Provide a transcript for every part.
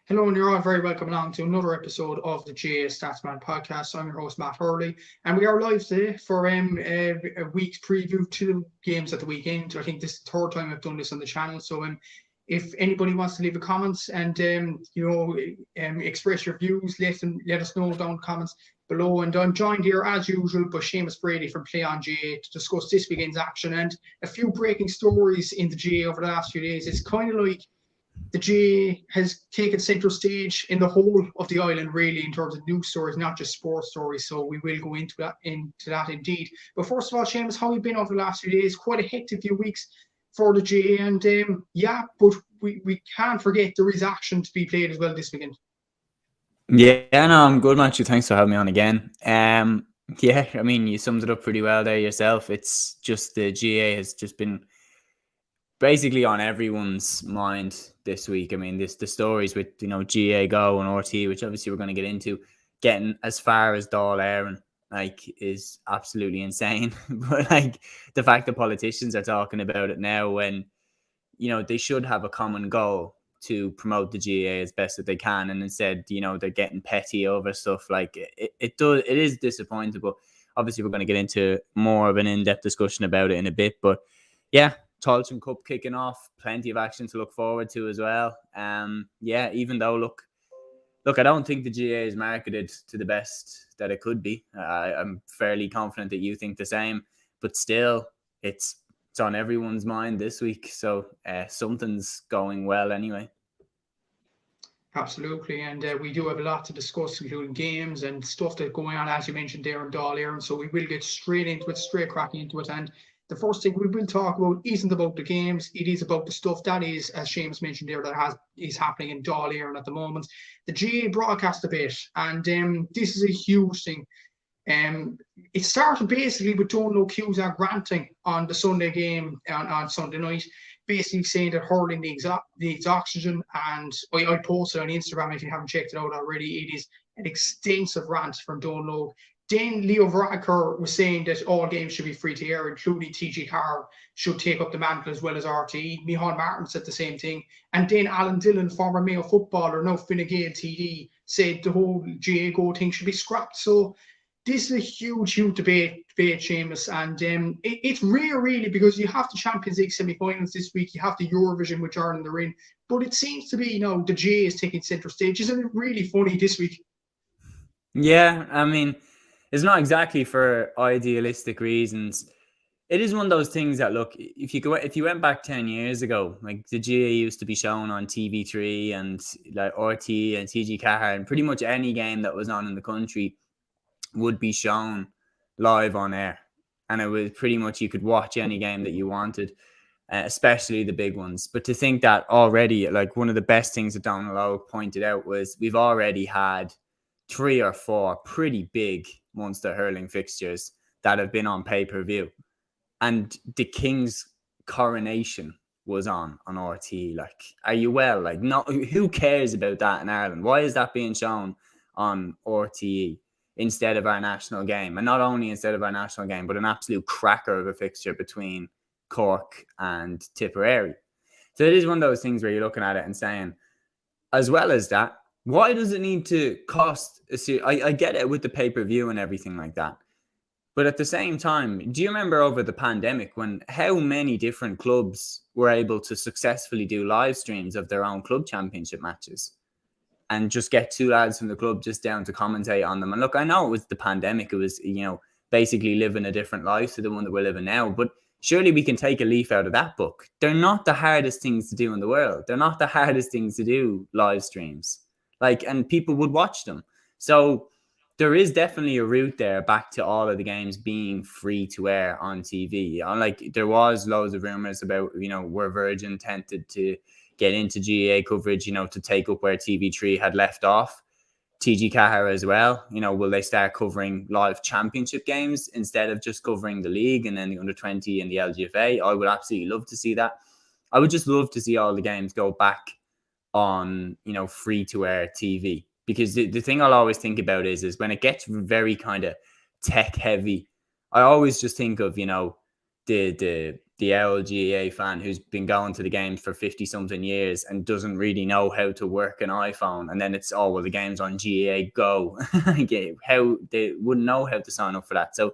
Hello, and you're all very welcome along to another episode of the GAA Statsman podcast. I'm your host, Matt Hurley, and we are live today for a week's preview to games at the weekend. I think this is the third time I've done this on the channel. So, if anybody wants to leave a comments and express your views, let us know down in the comments below. And I'm joined here as usual by Seamus Brady from Play on GAA to discuss this weekend's action and a few breaking stories in the GAA over the last few days. It's kind of like the GAA has taken central stage in the whole of the island, really, in terms of news stories, not just sports stories. So we will go into that indeed. But first of all, Seamus, how have you been over the last few days? Quite a hectic few weeks for the GAA, and but we can't forget there is action to be played as well this weekend. Yeah, no, I'm good, Matthew. Thanks for having me on again. Yeah, I mean, you summed it up pretty well there yourself. It's just the GAA has just been basically on everyone's mind this week. I mean, the stories with, GAAGO and RT, which obviously we're going to get into, getting as far as Dáil Éireann, is absolutely insane. But the fact that politicians are talking about it now when, they should have a common goal to promote the GAA as best that they can, and instead, they're getting petty over stuff. It is disappointing, but obviously we're going to get into more of an in-depth discussion about it in a bit. But yeah, Tailteann Cup kicking off, plenty of action to look forward to as well. Even though look, I don't think the GAA is marketed to the best that it could be. I'm fairly confident that you think the same, but still, it's on everyone's mind this week. So something's going well anyway. Absolutely, and we do have a lot to discuss, including games and stuff that's going on, as you mentioned there in Dáil Éireann. So we will get straight cracking into it. And the first thing we will talk about isn't about the games; it is about the stuff that is, as Seamus mentioned there, is happening in Dáil Éireann at the moment. The GAA broadcast debate, and this is a huge thing. It started basically with Donal Cusack granting on the Sunday game on Sunday night, basically saying that hurling needs oxygen. And I posted on Instagram, if you haven't checked it out already, it is an extensive rant from Donal. Then Leo Varadkar was saying that all games should be free to air, including TG4 should take up the mantle as well as RTE. Micheál Martin said the same thing. And then Alan Dillon, former Mayo footballer, now Fine Gael TD, said the whole GAAGO thing should be scrapped. So this is a huge debate, Seamus, and it's rare, really, because you have the Champions League semi-finals this week, you have the Eurovision, which Ireland are in, but it seems to be, the GAA is taking centre stage. Isn't it really funny this week? Yeah, I mean, it's not exactly for idealistic reasons. It is one of those things that, look, if you went back 10 years ago, the GAA used to be shown on TV3 and RT and TG4, and pretty much any game that was on in the country would be shown live on air, and it was pretty much you could watch any game that you wanted, especially the big ones. But to think that already, one of the best things that Donal Óg pointed out was we've already had 3 or 4 pretty big Munster hurling fixtures that have been on pay-per-view, and the King's coronation was on RT. Are you well? No, who cares about that in Ireland? Why is that being shown on RTE instead of our national game? And not only instead of our national game, but an absolute cracker of a fixture between Cork and Tipperary. So it is one of those things where you're looking at it and saying, as well as that, why does it need to cost I get it with the pay-per-view and everything like that. But at the same time, do you remember over the pandemic when how many different clubs were able to successfully do live streams of their own club championship matches and just get 2 lads from the club just down to commentate on them? And look, I know it was the pandemic. It was, basically living a different life to the one that we're living now. But surely we can take a leaf out of that book. They're not the hardest things to do in the world. They're not the hardest things to do, live streams. And people would watch them. So there is definitely a route there back to all of the games being free to air on TV. There was loads of rumors about, were Virgin tempted to get into GAA coverage, to take up where TV3 had left off. TG4 as well, will they start covering live championship games instead of just covering the league and then the under-20 and the LGFA? I would absolutely love to see that. I would just love to see all the games go back on, free-to-air TV. Because the thing I'll always think about is when it gets very kind of tech-heavy, I always just think of, the the old GAA fan who's been going to the games for 50 something years and doesn't really know how to work an iPhone. And then it's, oh, well, the game's on GAAGO. How they wouldn't know how to sign up for that. So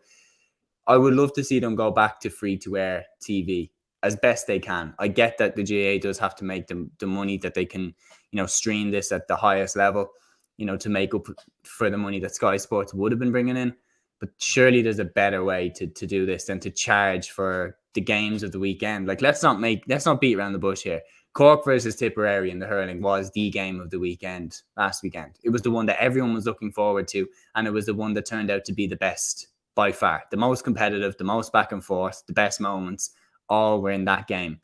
I would love to see them go back to free to air TV as best they can. I get that the GAA does have to make the money that they can, stream this at the highest level, to make up for the money that Sky Sports would have been bringing in. But surely there's a better way to do this than to charge for the games of the weekend. Like, let's not beat around the bush here. Cork versus Tipperary in the hurling was the game of the weekend last weekend. It was the one that everyone was looking forward to, and it was the one that turned out to be the best by far. The most competitive, the most back and forth, the best moments, all were in that game.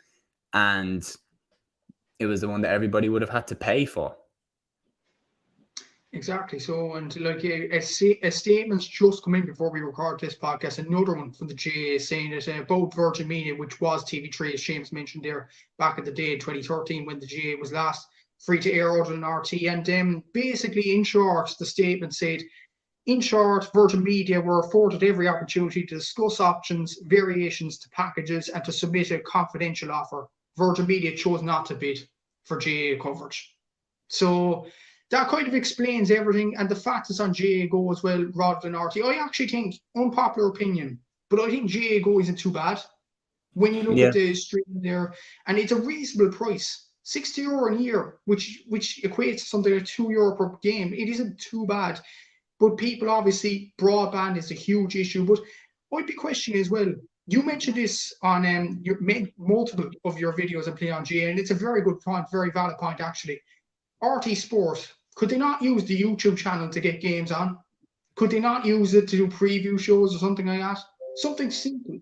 And it was the one that everybody would have had to pay for. Exactly. So, and like a statement's just come in before we record this podcast, another one from the GAA saying that about Virgin Media, which was TV3, as Seamus mentioned there, back in the day in 2013 when the GAA was last free to air other than RT. And basically, in short, the statement said, in short, Virgin Media were afforded every opportunity to discuss options, variations to packages, and to submit a confidential offer. Virgin Media chose not to bid for GAA coverage. So that kind of explains everything, and the fact it's on GAAGO as well rather than RT. I actually think, unpopular opinion, but I think GAAGO isn't too bad when you look at the stream there, and it's a reasonable price, €60 a year, which equates to something like €2 per game. It isn't too bad, but people obviously broadband is a huge issue. But I'd be questioning as well. You mentioned this on you made multiple of your videos and play on GAA, and it's a very good point, very valid point actually. RT Sport, could they not use the YouTube channel to get games on? Could they not use it to do preview shows or something like that? Something simple,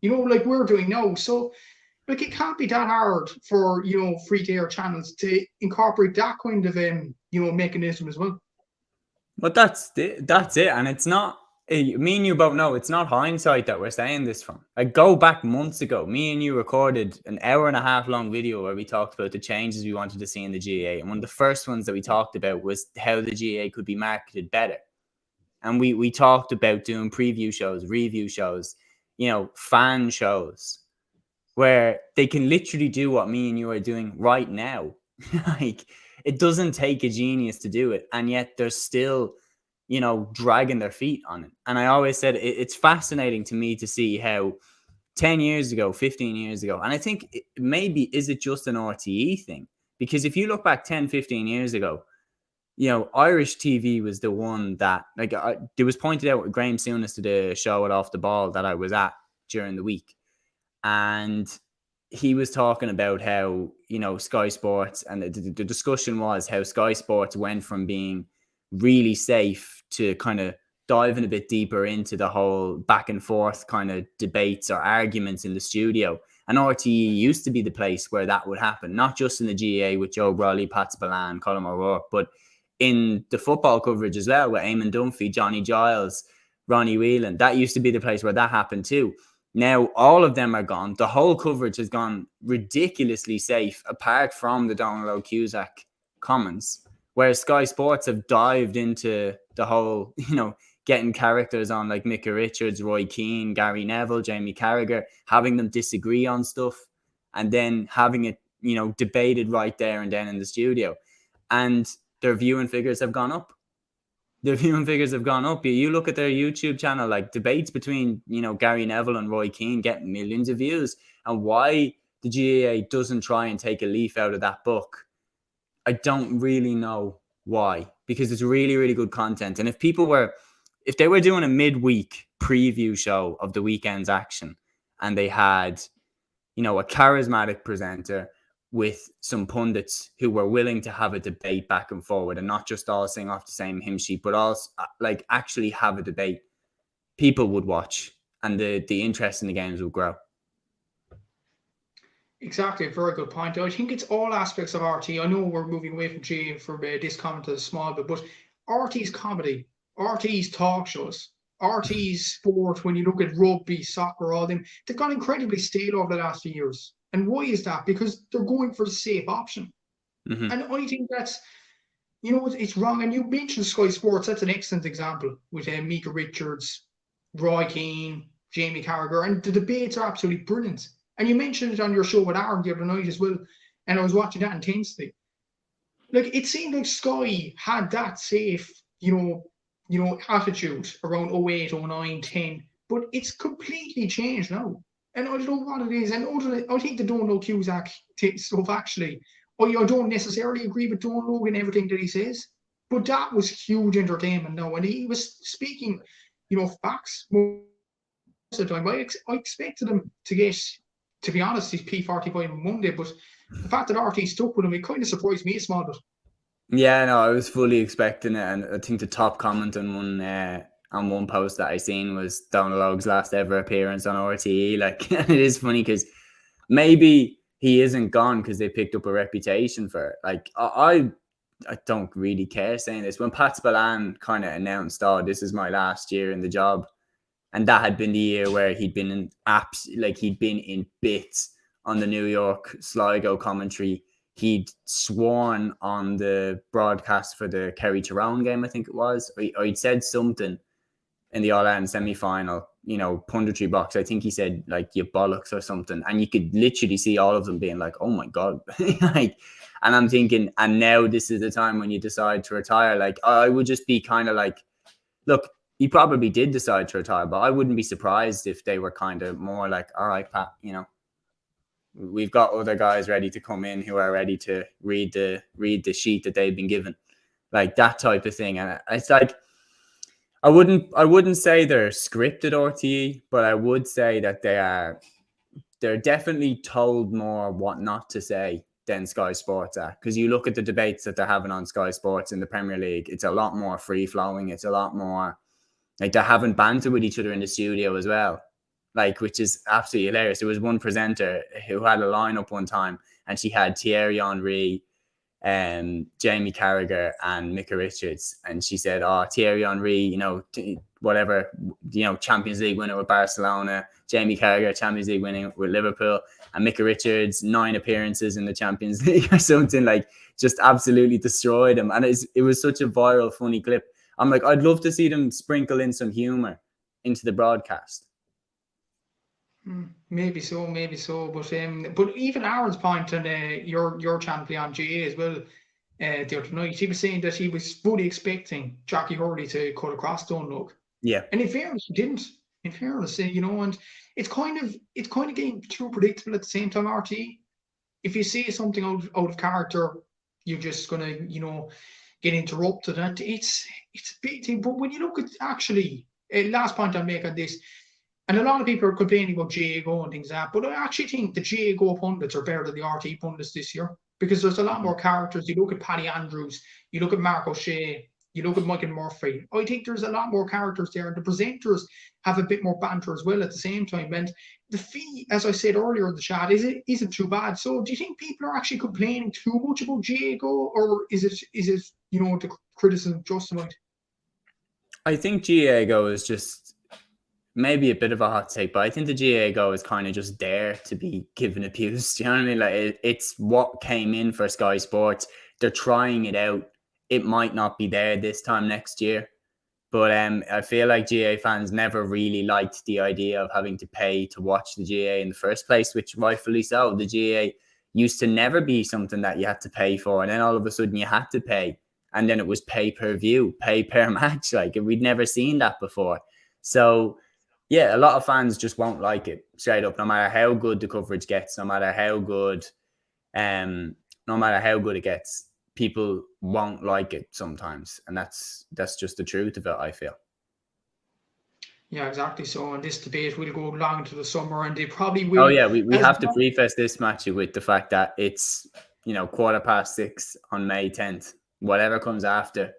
like we're doing now. So, like, it can't be that hard for, free-to-air channels to incorporate that kind of, mechanism as well. But that's it. And it's not, me and you both know, it's not hindsight that we're saying this from. Like, go back months ago, me and you recorded an 1.5 hour long video where we talked about the changes we wanted to see in the GAA. And one of the first ones that we talked about was how the GAA could be marketed better. And we talked about doing preview shows, review shows, fan shows, where they can literally do what me and you are doing right now. Like, it doesn't take a genius to do it. And yet they're still, dragging their feet on it. And I always said it's fascinating to me to see how 10 years ago, 15 years ago, and I think maybe, is it just an RTE thing? Because if you look back 10, 15 years ago, Irish TV was the one that, like, it was pointed out, Graham Souness did a show at Off the Ball that I was at during the week. And he was talking about how, Sky Sports, and the discussion was how Sky Sports went from being really safe to kind of diving a bit deeper into the whole back and forth kind of debates or arguments in the studio. And RTE used to be the place where that would happen, not just in the GAA with Joe Brawley, Pat Spillane, Colin O'Rourke, but in the football coverage as well with Eamon Dunphy, Johnny Giles, Ronnie Whelan. That used to be the place where that happened too. Now, all of them are gone. The whole coverage has gone ridiculously safe, apart from the Donald O'Cusack comments, where Sky Sports have dived into the whole, getting characters on like Micah Richards, Roy Keane, Gary Neville, Jamie Carragher, having them disagree on stuff, and then having it, debated right there and then in the studio. And their viewing figures have gone up. You look at their YouTube channel, like debates between, Gary Neville and Roy Keane get millions of views. And why the GAA doesn't try and take a leaf out of that book, I don't really know why, because it's really, really good content. And if they were doing a midweek preview show of the weekend's action, and they had, a charismatic presenter with some pundits who were willing to have a debate back and forward and not just all sing off the same hymn sheet, but also like actually have a debate, people would watch and the interest in the games would grow. Exactly, a very good point. I think it's all aspects of RT. I know we're moving away from GAA for this comment a small bit, but RT's comedy, RT's talk shows, RT's sport, when you look at rugby, soccer, all them, they've gone incredibly stale over the last few years. And why is that? Because they're going for the safe option. Mm-hmm. And I think that's, it's wrong. And you mentioned Sky Sports. That's an excellent example with Micah Richards, Roy Keane, Jamie Carragher. And the debates are absolutely brilliant. And you mentioned it on your show with Aaron the other night as well, and I was watching that intensely. Like, it seemed like Sky had that safe, attitude around 08, 09, 10, but it's completely changed now. And I don't know what it is. And I think they don't know Cusack stuff, actually. I don't necessarily agree with Don Logan and everything that he says, but that was huge entertainment now. And he was speaking, facts most of the time. I expected him to get, to be honest, his P45 on Monday, but the fact that RT stuck with him, it kind of surprised me a small bit. Yeah, no, I was fully expecting it, and I think the top comment on one post that I seen was Donald Logue's last ever appearance on RTE. Like, it is funny because maybe he isn't gone because they picked up a reputation for it. Like, I don't really care saying this. When Pat Spillane kind of announced, "Oh, this is my last year in the job," and that had been the year where he'd been in he'd been in bits on the New York Sligo commentary. He'd sworn on the broadcast for the Kerry Tyrone game, I think it was. Or he'd said something in the All-Ireland semi-final, punditry box. I think he said, like, "you bollocks" or something. And you could literally see all of them being like, "Oh my God." And I'm thinking, and now this is the time when you decide to retire. Like, I would just be kind of like, look, he probably did decide to retire, but I wouldn't be surprised if they were kind of more like, "All right, Pat, we've got other guys ready to come in who are ready to read the sheet that they've been given," like that type of thing. And it's like, I wouldn't say they're scripted RTE, but I would say that they're definitely told more what not to say than Sky Sports are. Because you look at the debates that they're having on Sky Sports in the Premier League, it's a lot more free flowing. It's a lot more like they're having banter with each other in the studio as well. Like, which is absolutely hilarious. There was one presenter who had a lineup one time, and she had Thierry Henry, Jamie Carragher, and Micah Richards, and she said, "Oh, Thierry Henry, Champions League winner with Barcelona; Jamie Carragher, Champions League winning with Liverpool; and Micah Richards, 9 appearances in the Champions League," or something. Like, just absolutely destroyed him. And it was such a viral, funny clip. I'm like, I'd love to see them sprinkle in some humor into the broadcast. Maybe so, but even Aaron's point and your champion GA as well, the other night, he was saying that he was fully expecting Jackie Hurley to cut across Dunlop. Yeah. And in fairness, he didn't. In fairness, and it's kind of getting too predictable at the same time. RT, if you say something out of character, you're just gonna get interrupted, and it's a big thing. But when you look at actually, last point I'll make on this. And a lot of people are complaining about GAAGO and things like that, but I actually think the GAAGO pundits are better than the RT pundits this year because there's a lot more characters. You look at Paddy Andrews, you look at Mark O'Shea, you look at Michael Murphy. I think there's a lot more characters there, and the presenters have a bit more banter as well at the same time. And the fee, as I said earlier in the chat, isn't too bad. So do you think people are actually complaining too much about GAAGO, or is it the criticism justified? I think GAAGO is just maybe a bit of a hot take, but I think the GAAGO is kind of just there to be given abuse. Do you know what I mean? Like, it's what came in for Sky Sports. They're trying it out. It might not be there this time next year, but I feel like GAA fans never really liked the idea of having to pay to watch the GAA in the first place, which rightfully so. The GAA used to never be something that you had to pay for, and then all of a sudden you had to pay, and then it was pay per view, pay per match. Like, we'd never seen that before. So yeah, a lot of fans just won't like it straight up, no matter how good the coverage gets, no matter how good it gets. People won't like it sometimes, and that's just the truth of it, I feel. Yeah, exactly. So, and this debate will go long into the summer, and they probably will. Oh yeah, we have to preface this match with the fact that it's 6:15 on May 10th. Whatever comes after,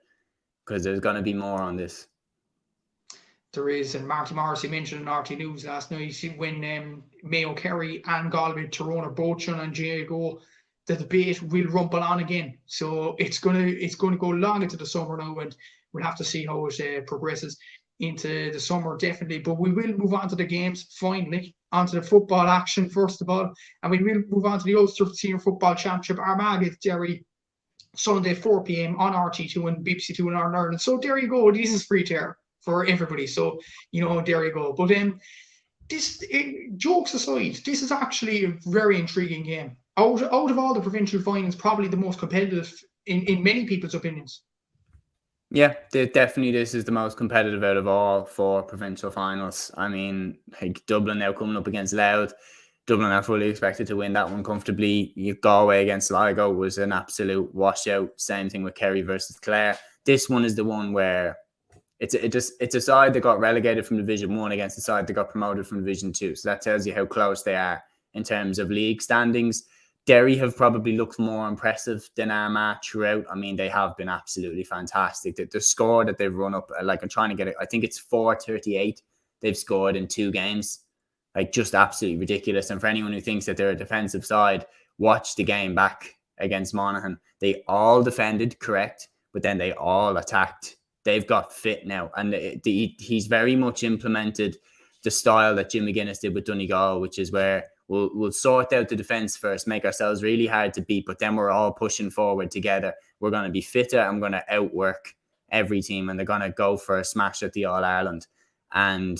because there's going to be more on this. There is, and Marty Morrissey mentioned in RT News last night when Mayo Kerry and Galway Tyrone are both shown on GAAGO, the debate will rumble on again. So it's gonna go long into the summer now, and we'll have to see how it progresses into the summer, definitely. But we will move on to the games finally, onto the football action first of all, and we will move on to the Ulster Senior Football Championship. Armagh against Derry, Sunday 4 p.m. on RT2 and BBC Two in Northern Ireland. So there you go. This is free to air for everybody. So there you go. But Jokes aside, this is actually a very intriguing game. Out of all the provincial finals, probably the most competitive in many people's opinions. Yeah, definitely this is the most competitive out of all 4 provincial finals. I mean, like Dublin now coming up against Louth. Dublin are fully expected to win that one comfortably. Galway against Sligo was an absolute washout. Same thing with Kerry versus Clare. This one is the one where it's a side that got relegated from Division 1 against a side that got promoted from Division 2. So that tells you how close they are in terms of league standings. Derry have probably looked more impressive than Armagh throughout. I mean, they have been absolutely fantastic. The score that they've run up, like I'm trying to get it, I think it's 438 they've scored in 2 games. Like just absolutely ridiculous. And for anyone who thinks that they're a defensive side, watch the game back against Monaghan. They all defended correct, but then they all attacked. They've got fit now. And he's very much implemented the style that Jim McGuinness did with Donegal, which is where we'll sort out the defense first, make ourselves really hard to beat, but then we're all pushing forward together. We're going to be fitter and we're going to outwork every team, and they're going to go for a smash at the All-Ireland. And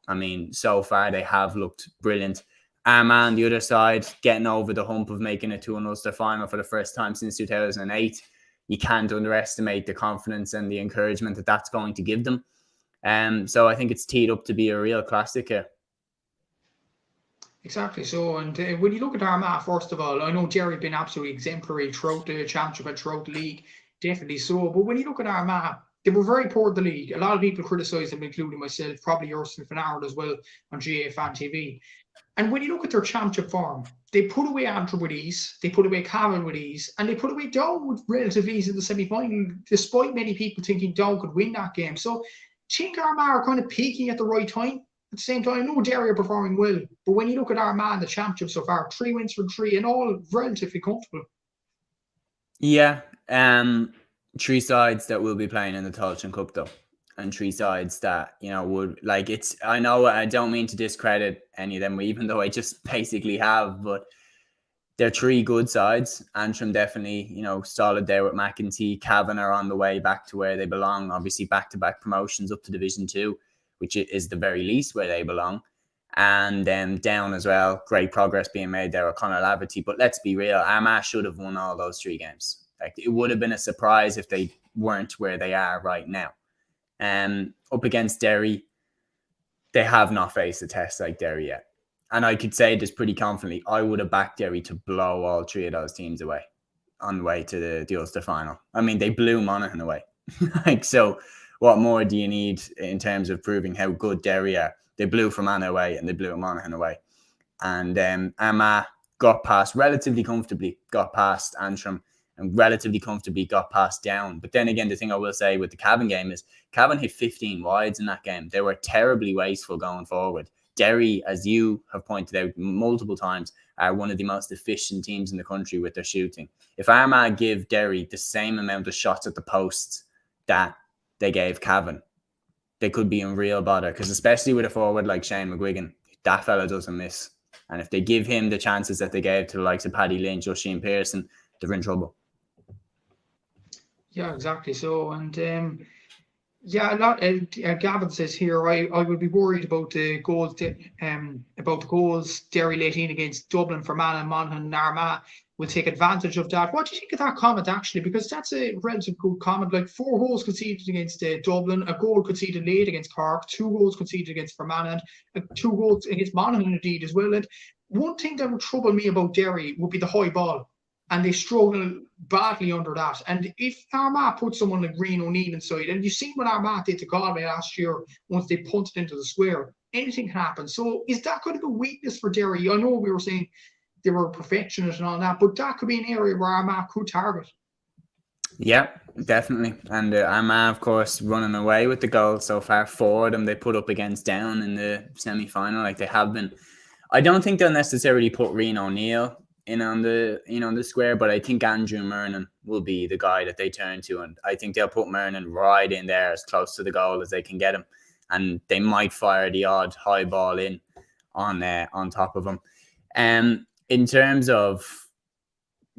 I mean, so far they have looked brilliant. Armagh on the other side, getting over the hump of making it to an Ulster Final for the first time since 2008. You can't underestimate the confidence and the encouragement that that's going to give them. So I think it's teed up to be a real classic here. Exactly so. And when you look at Armagh, first of all, I know Jerry been absolutely exemplary throughout the championship and throughout the league, definitely so. But when you look at Armagh, they were very poor in the league. A lot of people criticised them, including myself, probably yourself and Aaron as well on GAA Fan TV. And when you look at their championship form, they put away Antrim with ease, they put away Cavan with ease, and they put away Dow with relative ease in the semi-final, despite many people thinking Dow could win that game. So I think Armagh are kind of peaking at the right time. At the same time, I know Derry are performing well, but when you look at Armagh in the championship so far, 3 wins from 3 and all relatively comfortable. Yeah, 3 sides that will be playing in the Tailteann Cup though, and 3 sides that, you know, would like it's. I know I don't mean to discredit any of them, even though I just basically have, but they're 3 good sides. Antrim definitely, you know, solid there with McEntee. Cavan are on the way back to where they belong. Obviously, back-to-back promotions up to Division 2, which is the very least where they belong. And then down as well, great progress being made there with Conor Laverty. But let's be real, Armagh should have won all those 3 games. Like, it would have been a surprise if they weren't where they are right now. Up against Derry, they have not faced a test like Derry yet. And I could say this pretty confidently, I would have backed Derry to blow all 3 of those teams away on the way to the Ulster Final. I mean, they blew Monaghan away. Like, so what more do you need in terms of proving how good Derry are? They blew Fermanagh away and they blew Monaghan away. And Armagh got past relatively comfortably, got past Antrim, and relatively comfortably got past Down. But then again, the thing I will say with the Cavan game is Cavan hit 15 wides in that game. They were terribly wasteful going forward. Derry, as you have pointed out multiple times, are one of the most efficient teams in the country with their shooting. If Armagh give Derry the same amount of shots at the posts that they gave Cavan, they could be in real bother, because especially with a forward like Shane McGuigan, that fella doesn't miss. And if they give him the chances that they gave to the likes of Paddy Lynch or Shane Pearson, they're in trouble. Yeah, exactly so. And yeah, a lot. Gavin says here, I would be worried about the goals. About the goals Derry let in against Dublin for Monaghan and Armagh will take advantage of that. What do you think of that comment actually? Because that's a relatively good comment. Like 4 goals conceded against Dublin, a goal conceded late against Cork, 2 goals conceded against Fermanagh, and 2 goals against Monaghan indeed as well. And one thing that would trouble me about Derry would be the high ball. And they struggle badly under that. And if Armagh put someone like Green O'Neill inside, and you've seen what Armagh did to Galway last year once they punted into the square, anything can happen. So is that kind of a weakness for Derry? I know we were saying they were perfectionists and all that, but that could be an area where Armagh could target. Yeah, definitely. And Armagh, of course, running away with the goal so far. 4 of them they put up against Down in the semi-final, like they have been. I don't think they'll necessarily put Reen O'Neill in on the square, but I think Andrew Murnan will be the guy that they turn to, and I think they'll put Murnan right in there as close to the goal as they can get him, and they might fire the odd high ball in on top of him. In terms of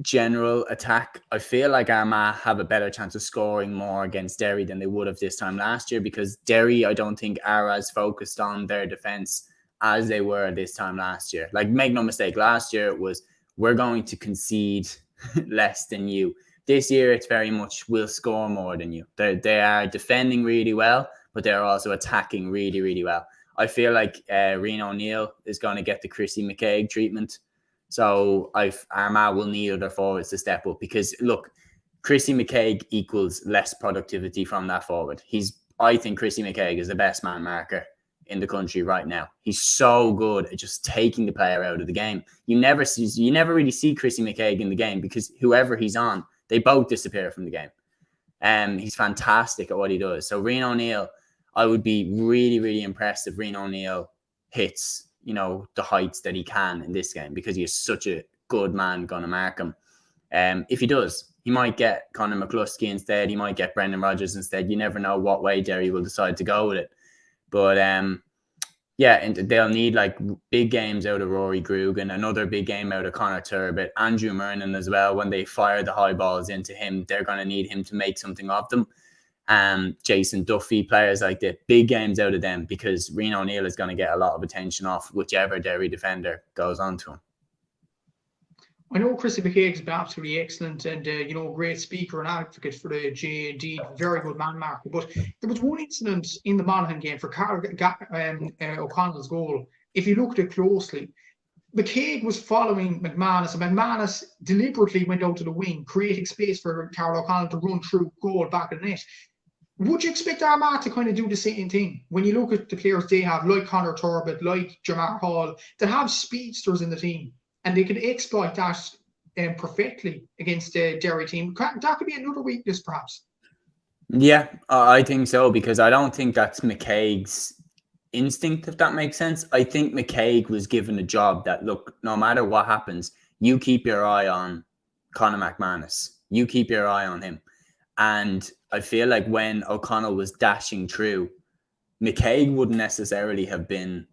general attack, I feel like Armagh have a better chance of scoring more against Derry than they would have this time last year, because Derry, I don't think, are as focused on their defence as they were this time last year. Like, make no mistake, last year it was, we're going to concede less than you. This year it's very much, we'll score more than you. They are defending really well, but they're also attacking really, really well. I feel like Rian O'Neill is going to get the Chrissy McKaigue treatment. So Armagh will need other forwards to step up, because look, Chrissy McKaigue equals less productivity from that forward. I think Chrissy McKaigue is the best man marker in the country right now. He's so good at just taking the player out of the game. You never really see Chrissy McKaigue in the game, because whoever he's on, they both disappear from the game. He's fantastic at what he does. So Rian O'Neill, I would be really, really impressed if Rian O'Neill hits, the heights that he can in this game, because he is such a good man going to mark him. If he does, he might get Conor McCluskey instead. He might get Brendan Rodgers instead. You never know what way Derry will decide to go with it. But and they'll need like big games out of Rory Grugan, another big game out of Conor Turbett, Andrew Murnan as well. When they fire the high balls into him, they're going to need him to make something of them. Jason Duffy, players like that, big games out of them, because Rian O'Neill is going to get a lot of attention off whichever Derry defender goes on to him. I know Chrissy McKaigue been absolutely excellent and, great speaker and advocate for the GAA, indeed, very good man marker. But there was one incident in the Monaghan game for O'Connell's goal. If you looked at it closely, McKaigue was following McManus, and McManus deliberately went out to the wing, creating space for Carol O'Connell to run through goal back at the net. Would you expect Armagh to kind of do the same thing when you look at the players they have, like Conor Turbett, like Jamar Hall, that have speedsters in the team, and they can exploit that perfectly against the Derry team? That could be another weakness, perhaps. Yeah, I think so, because I don't think that's McKaig's instinct, if that makes sense. I think McKaigue was given a job that, look, no matter what happens, you keep your eye on Conor McManus. You keep your eye on him. And I feel like when O'Connell was dashing through, McKaigue wouldn't necessarily have been,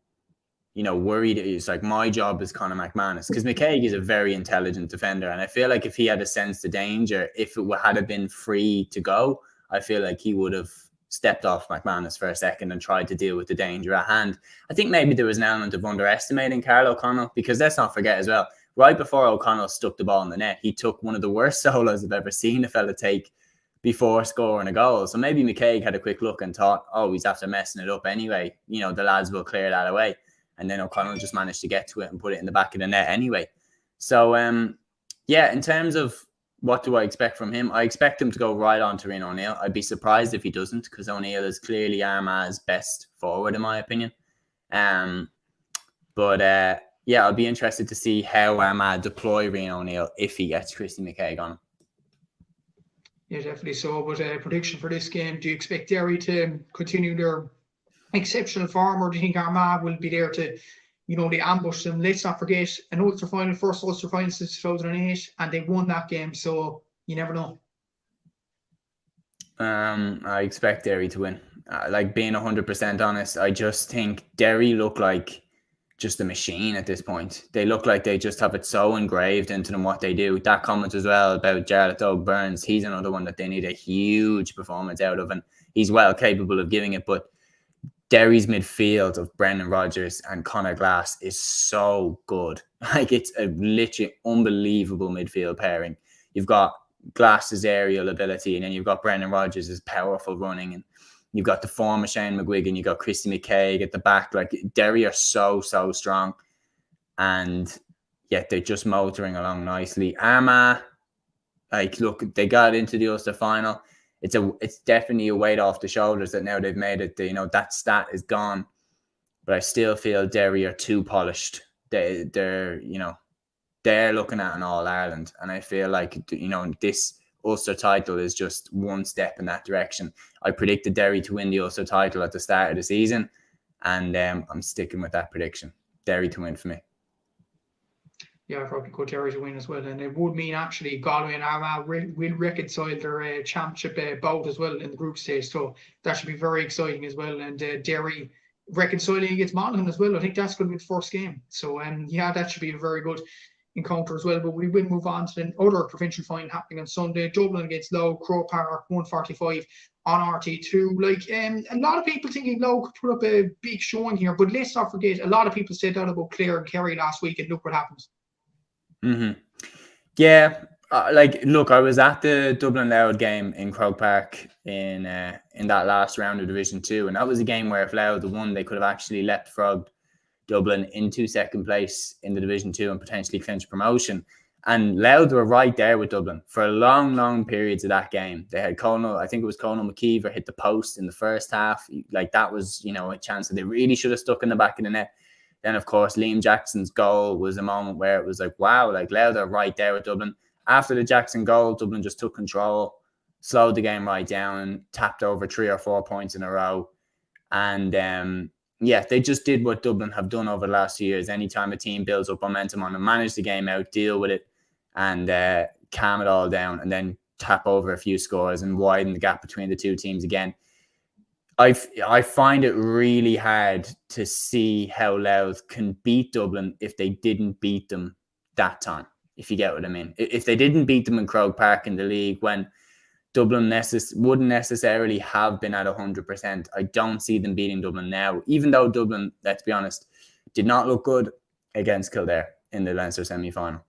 worried. It's like, my job is Conor McManus, because McKaigue is a very intelligent defender. And I feel like if he had a sense of danger, if it had been free to go, I feel like he would have stepped off McManus for a second and tried to deal with the danger at hand. I think maybe there was an element of underestimating Carl O'Connell, because let's not forget as well, right before O'Connell stuck the ball in the net, he took one of the worst solos I've ever seen a fella take before scoring a goal. So maybe McKaigue had a quick look and thought, oh, he's after messing it up anyway. The lads will clear that away. And then O'Connell just managed to get to it and put it in the back of the net anyway. So, in terms of what do I expect from him, I expect him to go right on to Rian O'Neill. I'd be surprised if he doesn't, because O'Neill is clearly Armagh's best forward, in my opinion. I'll be interested to see how Armagh deploy Rian O'Neill if he gets Chrissy McKaigue on him. Yeah, definitely so. But prediction for this game, do you expect Derry to continue their exceptional form, or do you think Armagh will be there to, they ambush them? Let's not forget an Ulster Final, first Ulster Final since 2008, and they won that game, so you never know. I expect Derry to win. Being 100% honest, I just think Derry look like just a machine at this point. They look like they just have it so engraved into them what they do. That comment as well about Jarlath Doug Burns, he's another one that they need a huge performance out of, and he's well capable of giving it. But Derry's midfield of Brendan Rodgers and Conor Glass is so good. It's a literally unbelievable midfield pairing. You've got Glass's aerial ability, and then you've got Brendan Rodgers' powerful running, and you've got the form of Shane McGuigan, you've got Chrissy McKaigue at the back. Derry are so strong, and yet they're just motoring along nicely. Armagh, look, they got into the Ulster Final. It's definitely a weight off the shoulders that now they've made it. That stat is gone, but I still feel Derry are too polished. They're looking at an All Ireland, and I feel like this Ulster title is just one step in that direction. I predicted Derry to win the Ulster title at the start of the season, and I'm sticking with that prediction. Derry to win for me. Yeah, I probably go Derry to win as well, and it would mean actually Galway and Armagh will reconcile their championship bout as well in the group stage, so that should be very exciting as well. And Derry reconciling against Monaghan as well, I think that's going to be the first game. So that should be very good. encounter as well. But we will move on to the other provincial final happening on Sunday. Dublin against Louth, Croke Park, 1:45 on RT2. Like, a lot of people thinking Louth could put up a big showing here, but let's not forget, a lot of people said that about Clare and Kerry last week, and look what happens. Yeah, look, I was at the Dublin Louth game in Croke Park in that last round of Division 2, and that was a game where if Louth had won, they could have actually leapfrogged Dublin into second place in the Division 2 and potentially clinch promotion. And Louth were right there with Dublin for long periods of that game. They had Conal, I think it was Conal McKeever, hit the post in the first half. Like, that was, a chance that they really should have stuck in the back of the net. Then, of course, Liam Jackson's goal was a moment where it was like, wow, like Louth are right there with Dublin. After the Jackson goal, Dublin just took control, slowed the game right down, and tapped over 3 or 4 points in a row. And they just did what Dublin have done over the last few years. Anytime a team builds up momentum on them, manage the game out, deal with it, and calm it all down, and then tap over a few scores and widen the gap between the two teams again. I find it really hard to see how Louth can beat Dublin if they didn't beat them that time, if you get what I mean. If they didn't beat them in Croke Park in the league when Dublin wouldn't necessarily have been at 100%, I don't see them beating Dublin now, even though Dublin, let's be honest, did not look good against Kildare in the Leinster semi-final.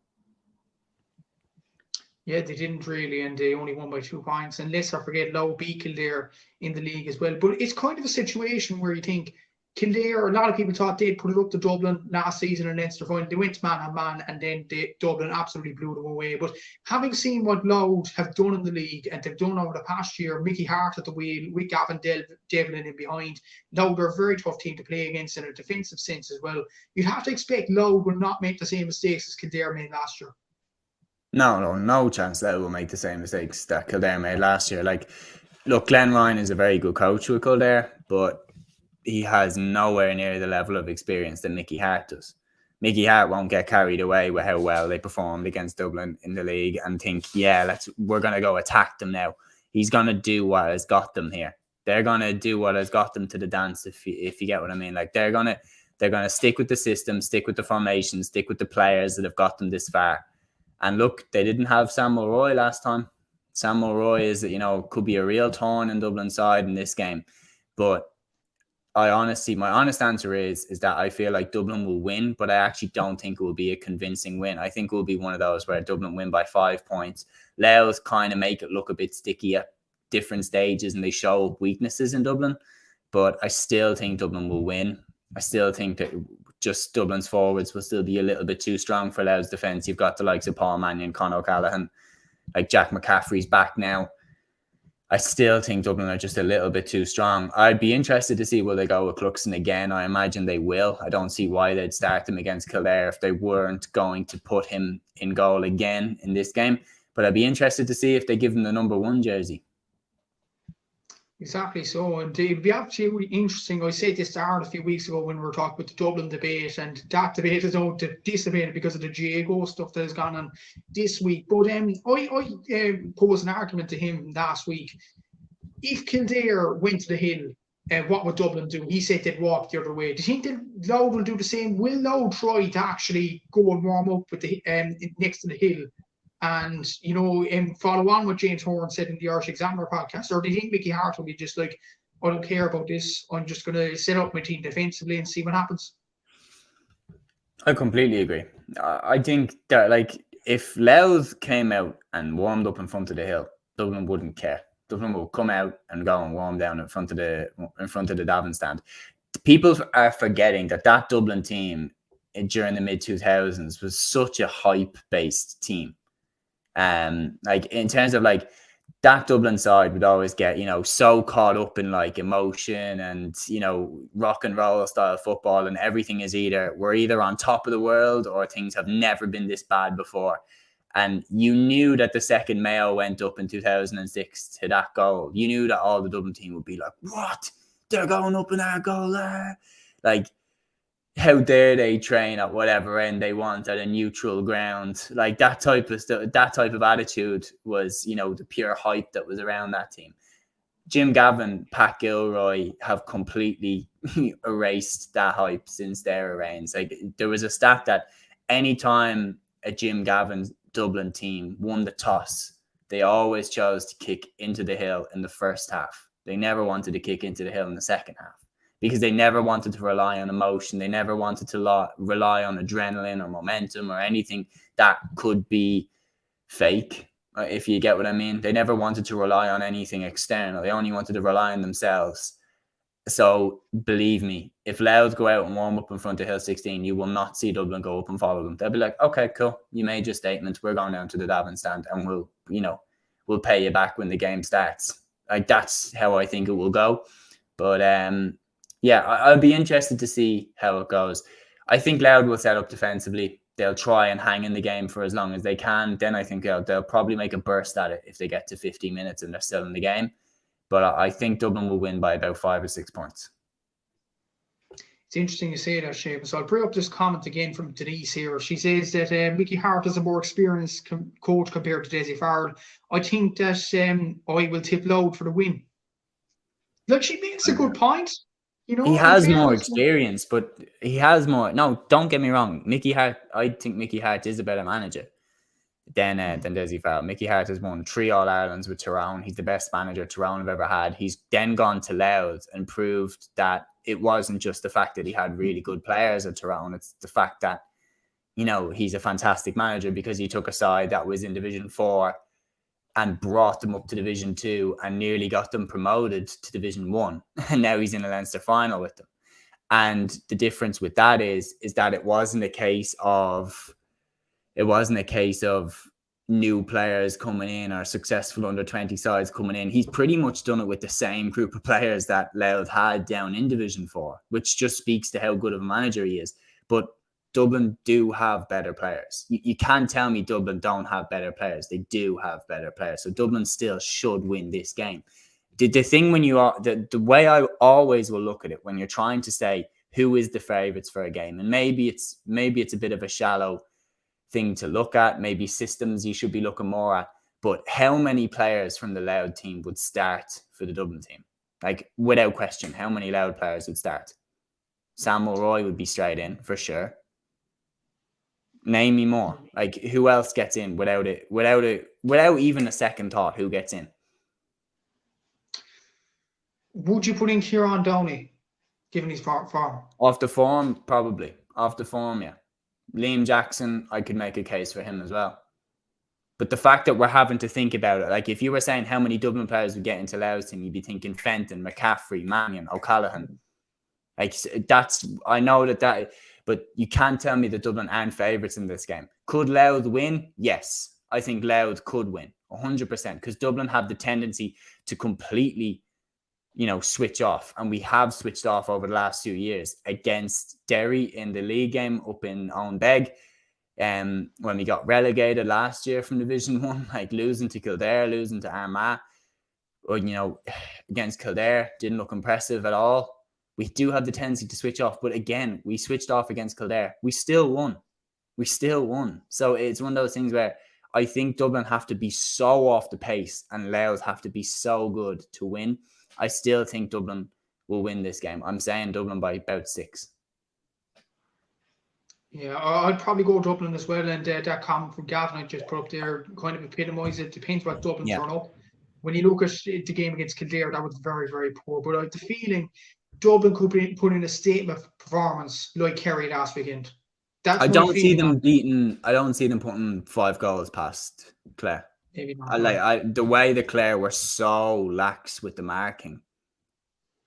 Yeah, they didn't really, and they only won by 2 points. And let's not forget, Louth beat Kildare in the league as well. But it's kind of a situation where you think Kildare, a lot of people thought they'd put it up to Dublin last season in Leinster final. They went man-on-man, and then Dublin absolutely blew them away. But having seen what Louth have done in the league, and they've done over the past year, Mickey Hart at the wheel, with Gavin Devlin in behind, Louth are a very tough team to play against in a defensive sense as well. You'd have to expect Louth will not make the same mistakes as Kildare made last year. No chance Louth will make the same mistakes that Kildare made last year. Like, look, Glenn Ryan is a very good coach with Kildare, but he has nowhere near the level of experience that Mickey Hart does. Mickey Hart won't get carried away with how well they performed against Dublin in the league and think, we're going to go attack them now. He's going to do what has got them here. They're going to do what has got them to the dance, if you get what I mean. Like, they're going to stick with the system, stick with the formation, stick with the players that have got them this far. And look, they didn't have Sam Mulroy last time. Sam Mulroy is, could be a real thorn in Dublin's side in this game. But my honest answer is that I feel like Dublin will win, but I actually don't think it will be a convincing win. I think it will be one of those where Dublin win by 5 points. Louth kind of make it look a bit sticky at different stages, and they show weaknesses in Dublin. But I still think Dublin will win. I still think that just Dublin's forwards will still be a little bit too strong for Louth's defence. You've got the likes of Paul Mannion, Conor O'Callaghan, like Jack McCaffrey's back now. I still think Dublin are just a little bit too strong. I'd be interested to see will they go with Cluxon again. I imagine they will. I don't see why they'd start him against Kildare if they weren't going to put him in goal again in this game. But I'd be interested to see if they give him the number 1 jersey. Exactly so, and it'd be absolutely interesting. I said this to Aaron a few weeks ago when we were talking about the Dublin debate, and that debate is now dissipated because of the GAAGO stuff that has gone on this week. But I posed an argument to him last week. If Kildare went to the hill, what would Dublin do? He said they'd walk the other way. Do you think that Louth will do the same? Will Louth try to actually go and warm up with the next to the hill? And, follow on what James Horan said in the Irish Examiner podcast? Or do you think Mickey Hart will be just like, I don't care about this, I'm just going to set up my team defensively and see what happens? I completely agree. I think that, like, if Louth came out and warmed up in front of the hill, Dublin wouldn't care. Dublin will come out and go and warm down in front of the Davin stand. People are forgetting that Dublin team during the mid-2000s was such a hype-based team. Like, in terms of, like, that Dublin side would always get, so caught up in, like, emotion and, rock and roll style football, and everything is we're either on top of the world or things have never been this bad before. And you knew that the second Mayo went up in 2006 to that goal, you knew that all the Dublin team would be like, what? They're going up in our goal there. Like, how dare they train at whatever end they want at a neutral ground? Like, that type of attitude was, the pure hype that was around that team. Jim Gavin, Pat Gilroy have completely erased that hype since their reigns. Like, there was a stat that anytime a Jim Gavin's Dublin team won the toss, they always chose to kick into the hill in the first half. They never wanted to kick into the hill in the second half because they never wanted to rely on emotion. They never wanted to rely on adrenaline or momentum or anything that could be fake, if you get what I mean. They never wanted to rely on anything external. They only wanted to rely on themselves. So believe me, if Louth go out and warm up in front of Hill 16, you will not see Dublin go up and follow them. They'll be like, okay, cool, you made your statement. We're going down to the Davin stand and we'll pay you back when the game starts. Like, that's how I think it will go. But I'll be interested to see how it goes. I think Louth will set up defensively. They'll try and hang in the game for as long as they can. Then I think they'll probably make a burst at it if they get to 50 minutes and they're still in the game. But I think Dublin will win by about 5 or 6 points. It's interesting you say that, Seamus. So I'll bring up this comment again from Denise here. She says that Mickey Hart is a more experienced coach compared to Dessie Farrell. I think that I will tip Louth for the win. Look, she makes a good point. He has more experience, but he has more. No, don't get me wrong. Mickey Hart, I think Mickey Hart is a better manager than Dessie Farrell. Mickey Hart has won 3 All-Irelands with Tyrone. He's the best manager Tyrone have ever had. He's then gone to Louth and proved that it wasn't just the fact that he had really good players at Tyrone. It's the fact that, he's a fantastic manager because he took a side that was in Division 4 and brought them up to Division 2 and nearly got them promoted to Division 1. And now he's in a Leinster final with them. And the difference with that is that it wasn't a case of new players coming in or successful under 20 sides coming in. He's pretty much done it with the same group of players that Louth had down in Division 4, which just speaks to how good of a manager he is. But Dublin do have better players. You can't tell me Dublin don't have better players. They do have better players. So Dublin still should win this game. The thing when you are, the way I always will look at it when you're trying to say who is the favourites for a game, and maybe it's a bit of a shallow thing to look at, maybe systems you should be looking more at, but how many players from the Louth team would start for the Dublin team? Like, without question, how many Louth players would start? Sam Mulroy would be straight in for sure. Name me more. Like, who else gets in without even a second thought? Who gets in? Would you put in Kieran Downey, given his form? Off the form, probably. Off the form, yeah. Liam Jackson, I could make a case for him as well. But the fact that we're having to think about it, like if you were saying how many Dublin players would get into Louth's team, you'd be thinking Fenton, McCaffrey, Mannion, O'Callaghan. Like, I know that, but you can't tell me that Dublin aren't favourites in this game. Could Louth win? Yes. I think Louth could win 100% because Dublin have the tendency to completely, switch off. And we have switched off over the last 2 years against Derry in the league game up in Owenbeg. When we got relegated last year from Division 1, like losing to Kildare, losing to Armagh, or, against Kildare, didn't look impressive at all. We do have the tendency to switch off. But again, we switched off against Kildare. We still won. So it's one of those things where I think Dublin have to be so off the pace and Louth have to be so good to win. I still think Dublin will win this game. I'm saying Dublin by about 6. Yeah, I'd probably go Dublin as well. And that comment from Gavin I just put up there kind of epitomises it. Depends what Dublin turn up. When you look at the game against Kildare, that was very, very poor. But I have the feeling Dublin could put in a statement performance like Kerry last weekend. I don't see them putting 5 goals past Clare. Maybe not. The way the Clare were so lax with the marking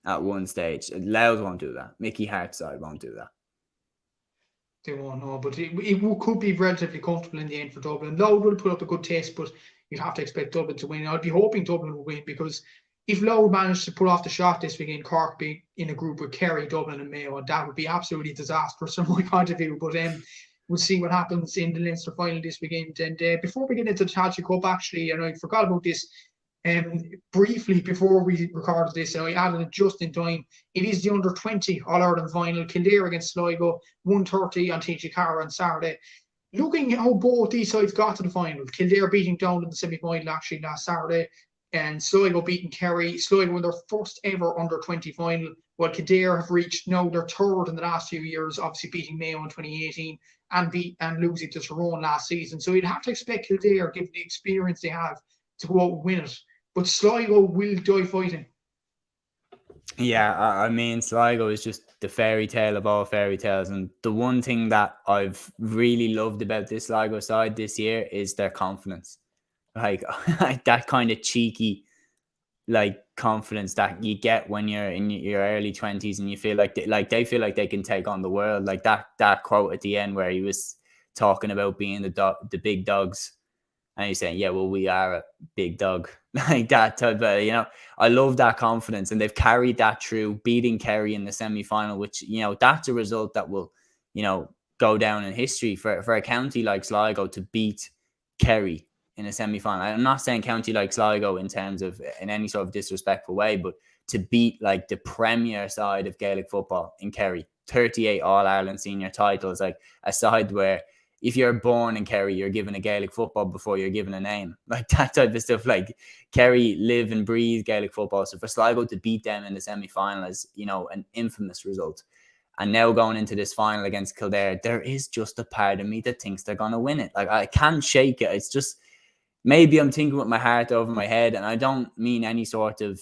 at one stage. Louth won't do that. Mickey Hart's side won't do that. They won't know, but it could be relatively comfortable in the end for Dublin. Louth will put up a good test, but you'd have to expect Dublin to win. I'd be hoping Dublin will win because if Louth managed to pull off the shot this weekend, Cork be in a group with Kerry, Dublin and Mayo, and that would be absolutely disastrous from my point of view. But we'll see what happens in the Leinster Final this weekend. And before we get into the Tailteann Cup, actually, and I forgot about this briefly before we recorded this, and I added it just in time. It is the under-20 All-Ireland Final. Kildare against Sligo, 1:30 on TG4 on Saturday. Looking at how both these sides got to the final, Kildare beating down in the semi-final actually last Saturday. and Sligo beating Kerry. Sligo won their first ever under-20 final, while Kildare have reached now their third in the last few years, obviously beating Mayo in 2018 and losing to Tyrone last season. So you'd have to expect Kildare, given the experience they have, to go out and win it. But Sligo will die fighting. Yeah, I mean, Sligo is just the fairy tale of all fairy tales. And the one thing that I've really loved about this Sligo side this year is their confidence. Like, that kind of cheeky, like, confidence that you get when you're in your early 20s and you feel like they feel like they can take on the world. Like that quote at the end where he was talking about being the big dogs. And he's saying, yeah, well, we are a big dog. Like that type of, I love that confidence. And they've carried that through, beating Kerry in the semi-final, which, that's a result that will, go down in history for a county like Sligo to beat Kerry in a semi-final. I'm not saying county like Sligo in terms of in any sort of disrespectful way, but to beat like the premier side of Gaelic football in Kerry, 38 All-Ireland senior titles, like a side where if you're born in Kerry, you're given a Gaelic football before you're given a name. Like that type of stuff. Like Kerry live and breathe Gaelic football. So for Sligo to beat them in the semi-final is, an infamous result. And now going into this final against Kildare, there is just a part of me that thinks they're going to win it. Like I can't shake it. It's just, maybe I'm thinking with my heart over my head, and I don't mean any sort of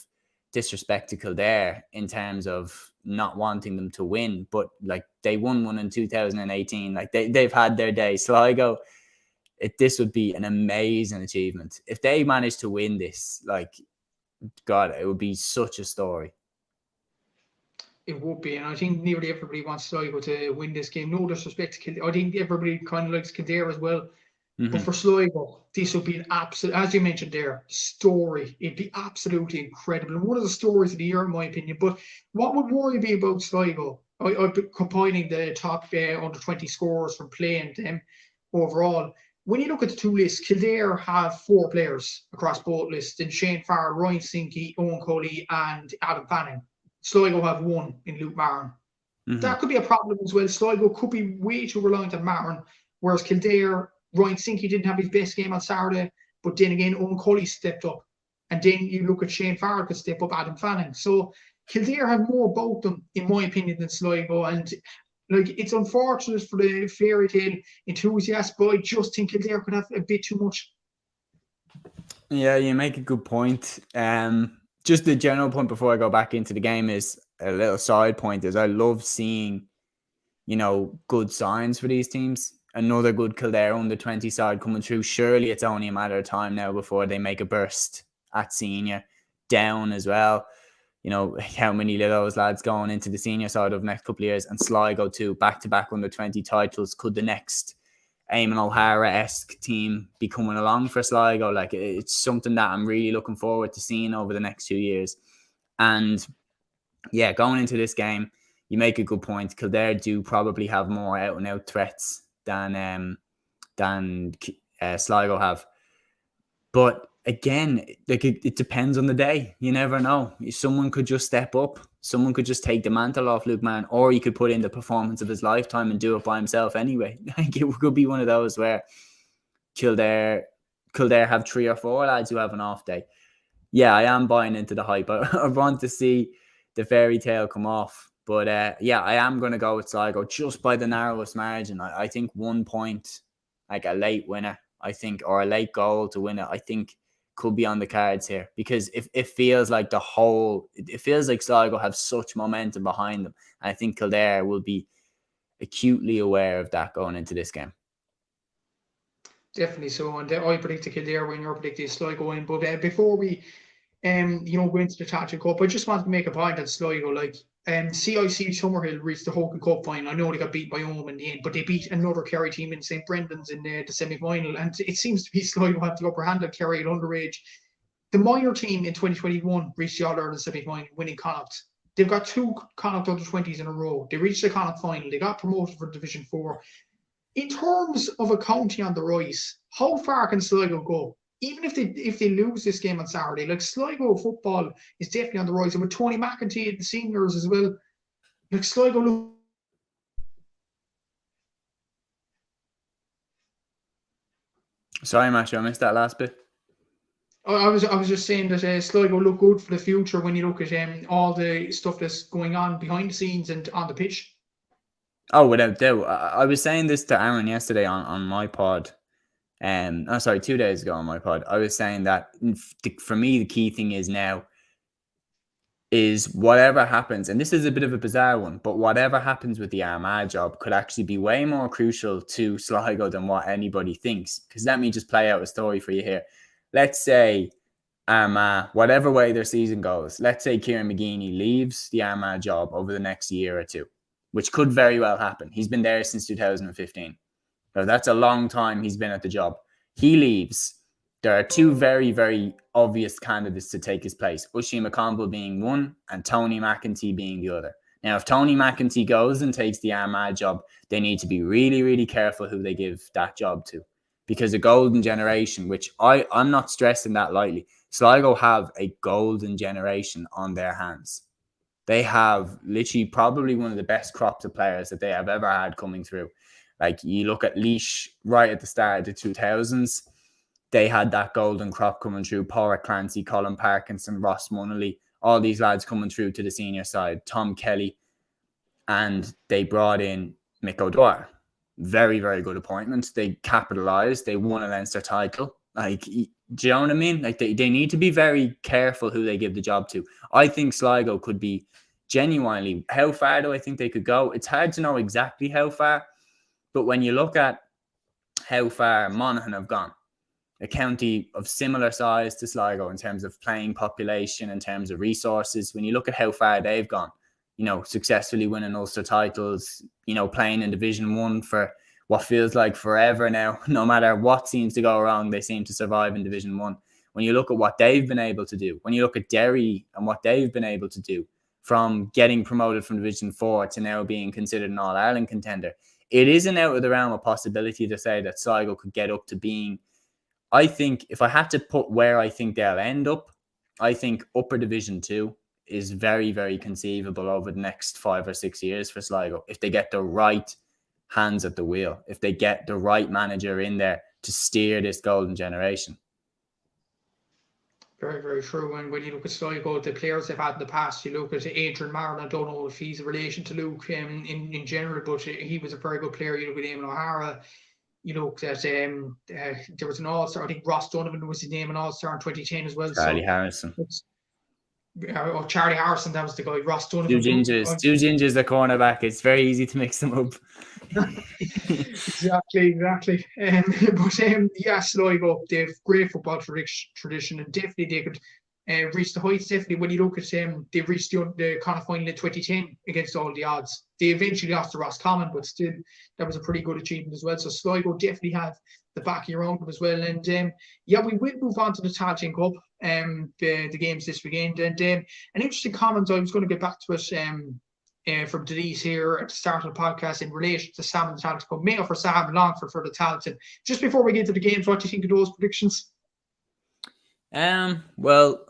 disrespect to Kildare in terms of not wanting them to win, but like they won one in 2018. Like they've had their day. Sligo, this would be an amazing achievement if they managed to win this. Like, God, it would be such a story. It would be, and I think nearly everybody wants Sligo to win this game. No disrespect to Kildare. I think everybody kind of likes Kildare as well. Mm-hmm. But for Sligo, this would be an absolute, as you mentioned there, story. It'd be absolutely incredible. And one of the stories of the year, in my opinion. But what would worry me about Sligo, I've been compiling the top under 20 scores from playing them overall. When you look at the two lists, Kildare have 4 players across both lists, in Shane Farrell, Ryan Sinky, Owen Cully, and Adam Fanning. Sligo have 1 in Luke Marin. Mm-hmm. That could be a problem as well. Sligo could be way too reliant on Marin, whereas Kildare, Ryan Sinky didn't have his best game on Saturday, but then again, Owen Cully stepped up. And then you look at Shane Farrell could step up, Adam Fanning. So Kildare have more about them, in my opinion, than Sligo. And like, it's unfortunate for the fairy tale enthusiasts, but I just think Kildare could have a bit too much. Yeah, you make a good point. Just the general point before I go back into the game is a little side point is I love seeing, good signs for these teams. Another good Kildare under 20 side coming through. Surely it's only a matter of time now before they make a burst at senior. Down as well. How many of those lads going into the senior side of the next couple of years, and Sligo too, back-to-back under 20 titles. Could the next Eamon O'Hara-esque team be coming along for Sligo? Like, it's something that I'm really looking forward to seeing over the next 2 years. And yeah, going into this game, you make a good point. Kildare do probably have more out-and-out threats than Sligo have. But again, like it depends on the day. You never know. Someone could just step up. Someone could just take the mantle off Luke Marin, or he could put in the performance of his lifetime and do it by himself anyway. Like, it could be one of those where Kildare have 3 or 4 lads who have an off day. Yeah, I am buying into the hype. I want to see the fairy tale come off. But yeah, I am going to go with Sligo just by the narrowest margin. I think 1 point, like a late winner, I think, or a late goal to win it, I think could be on the cards here, because it feels like it feels like Sligo have such momentum behind them. And I think Kildare will be acutely aware of that going into this game. Definitely so. And I predicted Kildare win, you're predicting Sligo win. But before we go into the Tailteann Cup, I just wanted to make a point on Sligo. Like, CIC Summerhill reached the Hogan Cup final. I know they got beat by Ohm in the end, but they beat another Kerry team in St. Brendan's in the semi-final. And it seems to be Sligo have the upper hand of Kerry at underage. The minor team in 2021 reached the All-Ireland semi-final, winning Connacht. They've got 2 Connacht under-20s in a row. They reached the Connacht final. They got promoted for Division 4. In terms of a county on the rise, how far can Sligo go? Even if they lose this game on Saturday, like, Sligo football is definitely on the rise. And with Tony McEntee and the seniors as well, like, Sligo Sorry, Matthew, I missed that last bit. I was just saying that Sligo look good for the future when you look at all the stuff that's going on behind the scenes and on the pitch. Oh, without doubt. I was saying this to Aaron yesterday on my pod. Oh, sorry, 2 days ago on my pod. I was saying that for me, the key thing is now is whatever happens, and this is a bit of a bizarre one, but whatever happens with the Armagh job could actually be way more crucial to Sligo than what anybody thinks. Because let me just play out a story for you here. Let's say Armagh, whatever way their season goes, let's say Kieran McGeeney leaves the Armagh job over the next year or two, which could very well happen. He's been there since 2015. So that's a long time he's been at the job. He leaves. There are two very, very obvious candidates to take his place. Ushie McConville being one and Tony McEntee being the other. Now, if Tony McEntee goes and takes the Armagh job, they need to be really, really careful who they give that job to. Because a golden generation, which I'm not stressing that lightly, Sligo have a golden generation on their hands. They have literally probably one of the best crops of players that they have ever had coming through. Like you look at Laois right at the start of the 2000s, they had that golden crop coming through. Pádraig Clancy, Colin Parkinson, Ross Munnelly, all these lads coming through to the senior side, Tom Kelly, and they brought in Mick O'Dwyer. Very, very good appointment. They capitalised. They won a Leinster title. Like, do you know what I mean? Like they need to be very careful who they give the job to. I think Sligo could be genuinely, how far do I think they could go? It's hard to know exactly how far, but when you look at how far Monaghan have gone, a county of similar size to Sligo in terms of playing population, in terms of resources, when you look at how far they've gone, successfully winning Ulster titles, playing in Division 1 for what feels like forever now. No matter what seems to go wrong, they seem to survive in Division 1. When you look at what they've been able to do, when you look at Derry and what they've been able to do, from getting promoted from Division 4 to now being considered an All-Ireland contender, it isn't out of the realm of possibility to say that Sligo could get up to being, I think, if I had to put where I think they'll end up, I think upper Division 2 is very, very conceivable over the next 5 or 6 years for Sligo. If they get the right hands at the wheel, if they get the right manager in there to steer this golden generation. Very, very true. And when you look at Sligo, the players they've had in the past, you look at Adrian Martin. I don't know if he's a relation to Luke in general, but he was a very good player. You look at Eamon O'Hara. You look at there was an All-Star. I think Ross Donovan was his name, an All-Star in 2010 as well. Charlie Harrison. Charlie Harrison, that was the guy. Ross Donovan. Two gingers, the cornerback. It's very easy to mix them up. Exactly. Yeah, Sligo, they have great football tradition, and definitely they could reach the heights. Definitely, when you look at they reached the kind of final in 2010 against all the odds. They eventually lost to Roscommon, but still, that was a pretty good achievement as well. So Sligo definitely have the backing around them as well. And we will move on to the Tailteann Cup, the games this weekend. And an interesting comment, I was going to get back to it from Denise here at the start of the podcast in relation to Sam and the Tailteann Cup. Mayo for Sam, Longford for the Tailteann. Just before we get to the games, what do you think of those predictions? Well,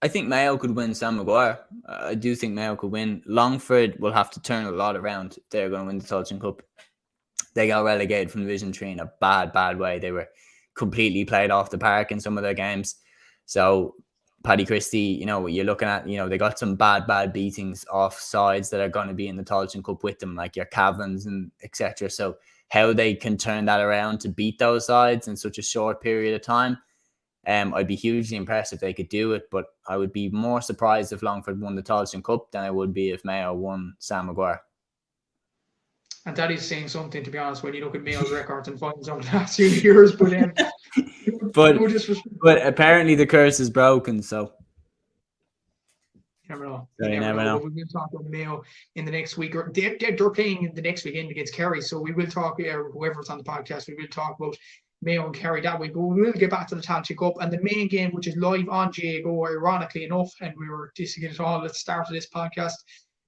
I think Mayo could win Sam Maguire. I do think Mayo could win. Longford will have to turn a lot around if they're going to win the Tailteann Cup. They got relegated from Division 3 in a bad, bad way. They were completely played off the park in some of their games. So Paddy Christie, you're looking at, they got some bad beatings off sides that are going to be in the Tailteann Cup with them, like your Cavans and etc. So how they can turn that around to beat those sides in such a short period of time, I'd be hugely impressed if they could do it, but I would be more surprised if Longford won the Tailteann Cup than I would be if Mayo won Sam Maguire. And that is saying something, to be honest, when you look at Mayo's records and finals over the last few years. But apparently the curse is broken, so you never know. You never know. We will talk about Mayo in the next week. They're playing in the next weekend against Kerry, so we will talk, whoever's on the podcast, we will talk about Mayo and Kerry that week. But we will get back to the Tailteann Cup and the main game, which is live on GAAGO, ironically enough, and we were dissing it all at the start of this podcast.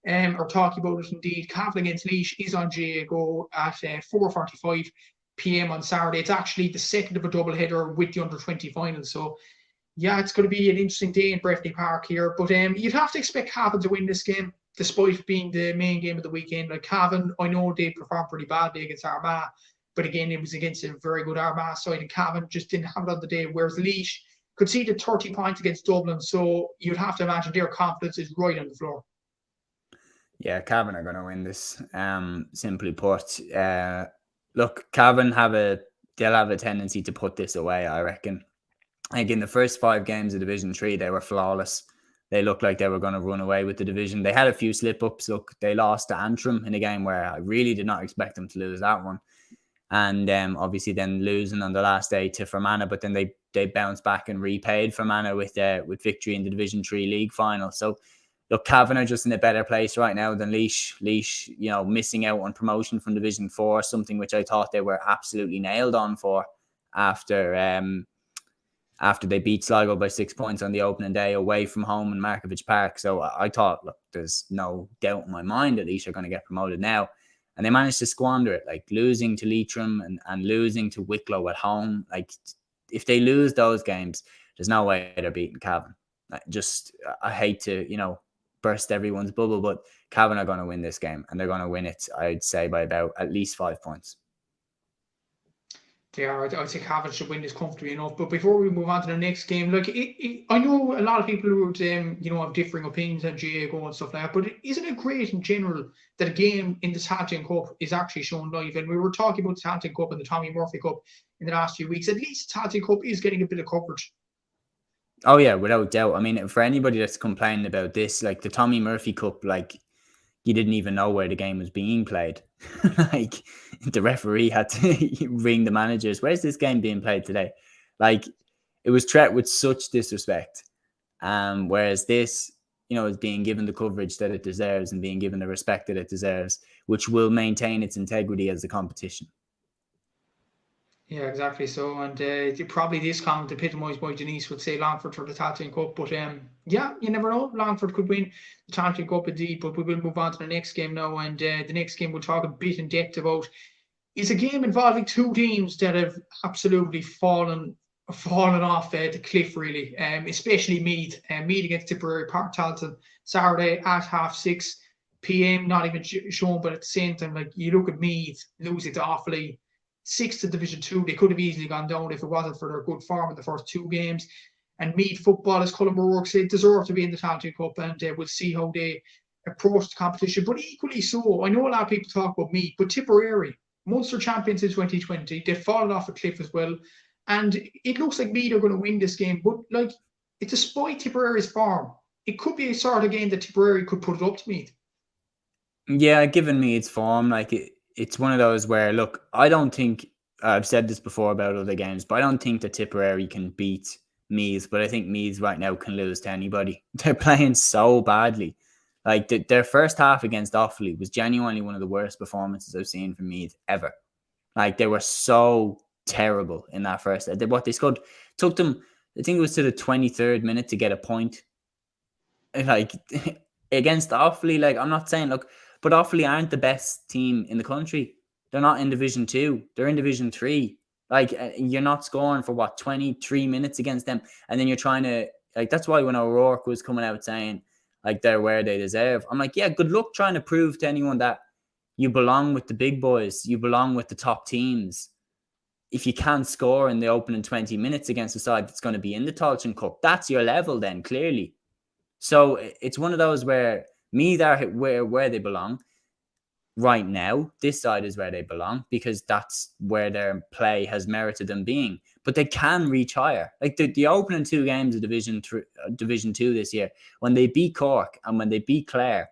Or talking about it indeed. Cavan against Laois is on GAAGO at 4:45 p.m. on Saturday. It's actually the second of a double header with the under-20 final. So, yeah, it's going to be an interesting day in Breffni Park here. But you'd have to expect Cavan to win this game, despite being the main game of the weekend. Like Cavan, I know they performed pretty badly against Armagh, but again, it was against a very good Armagh side, and Cavan just didn't have it on the day. Whereas Laois, conceded 30 points against Dublin, so you'd have to imagine their confidence is right on the floor. Yeah, Cavan are going to win this. Simply put, look, Cavan they'll have a tendency to put this away, I reckon. Like in the first 5 games of Division 3, they were flawless. They looked like they were going to run away with the division. They had a few slip-ups. Look, they lost to Antrim in a game where I really did not expect them to lose that one. And obviously then losing on the last day to Fermanagh, but then they bounced back and repaid Fermanagh with victory in the Division 3 league final. So look, Cavan are just in a better place right now than Laois. Laois, missing out on promotion from Division 4, something which I thought they were absolutely nailed on for after they beat Sligo by 6 points on the opening day away from home in Markovich Park. So I thought, look, there's no doubt in my mind that Laois are going to get promoted now. And they managed to squander it, like losing to Leitrim and losing to Wicklow at home. Like, if they lose those games, there's no way they're beating Cavan. I hate to, burst everyone's bubble, but Cavan are going to win this game, and they're going to win it, I'd say, by about at least 5 points. They are. I'd say Cavan should win this comfortably enough. But before we move on to the next game, look, I know a lot of people would, have differing opinions on GAAGO and stuff like that. But isn't it great in general that a game in the Tailteann Cup is actually shown live? And we were talking about the Tailteann Cup and the Tommy Murphy Cup in the last few weeks. At least the Tailteann Cup is getting a bit of coverage. Oh yeah, without doubt. I mean, for anybody that's complaining about this, like the Tommy Murphy Cup, like, you didn't even know where the game was being played. Like, the referee had to ring the managers. Where's this game being played today? Like, it was treated with such disrespect. Whereas this, is being given the coverage that it deserves and being given the respect that it deserves, which will maintain its integrity as a competition. Yeah, exactly. So, and probably this comment epitomised by Denise would say Longford for the Tailteann Cup. But yeah, you never know. Longford could win the Tailteann Cup indeed. But we will move on to the next game now. And the next game we'll talk a bit in depth about is a game involving 2 teams that have absolutely fallen off the cliff, really. Especially Meath. Meath against Tipperary Park Tailteann Saturday at 6:30 p.m. Not even shown, but at the same time, like, you look at Meath losing to Offaly, 6th in Division 2. They could have easily gone down if it wasn't for their good form in the first 2 games. And Meath football, as Colin O'Rourke said, deserve to be in the Tailteann Cup, and we'll see how they approach the competition. But equally so, I know a lot of people talk about Meath, but Tipperary, Munster champions in 2020, they've fallen off a cliff as well. And it looks like Meath are going to win this game, but like, it's despite Tipperary's form, it could be a sort of game that Tipperary could put it up to Meath. Yeah, given Meath's form, like it's one of those where, look, I don't think, I've said this before about other games, but I don't think that Tipperary can beat Meath, but I think Meath right now can lose to anybody. They're playing so badly. Like, their first half against Offaly was genuinely one of the worst performances I've seen from Meath ever. Like, they were so terrible in that first. What they scored took them, I think it was to the 23rd minute to get a point. Like, against Offaly, like, I'm not saying, look, but Offaly aren't the best team in the country. They're not in Division 2. They're in Division 3. Like, you're not scoring for 23 minutes against them. And then you're trying to, like, that's why when O'Rourke was coming out saying, like, they're where they deserve, I'm like, yeah, good luck trying to prove to anyone that you belong with the big boys. You belong with the top teams. If you can't score in the opening 20 minutes against a side that's going to be in the Tailteann Cup, that's your level then, clearly. So it's one of those where Meath are where they belong. Right now, this side is where they belong because that's where their play has merited them being. But they can reach higher. Like the opening 2 games of Division 2 this year, when they beat Cork and when they beat Clare,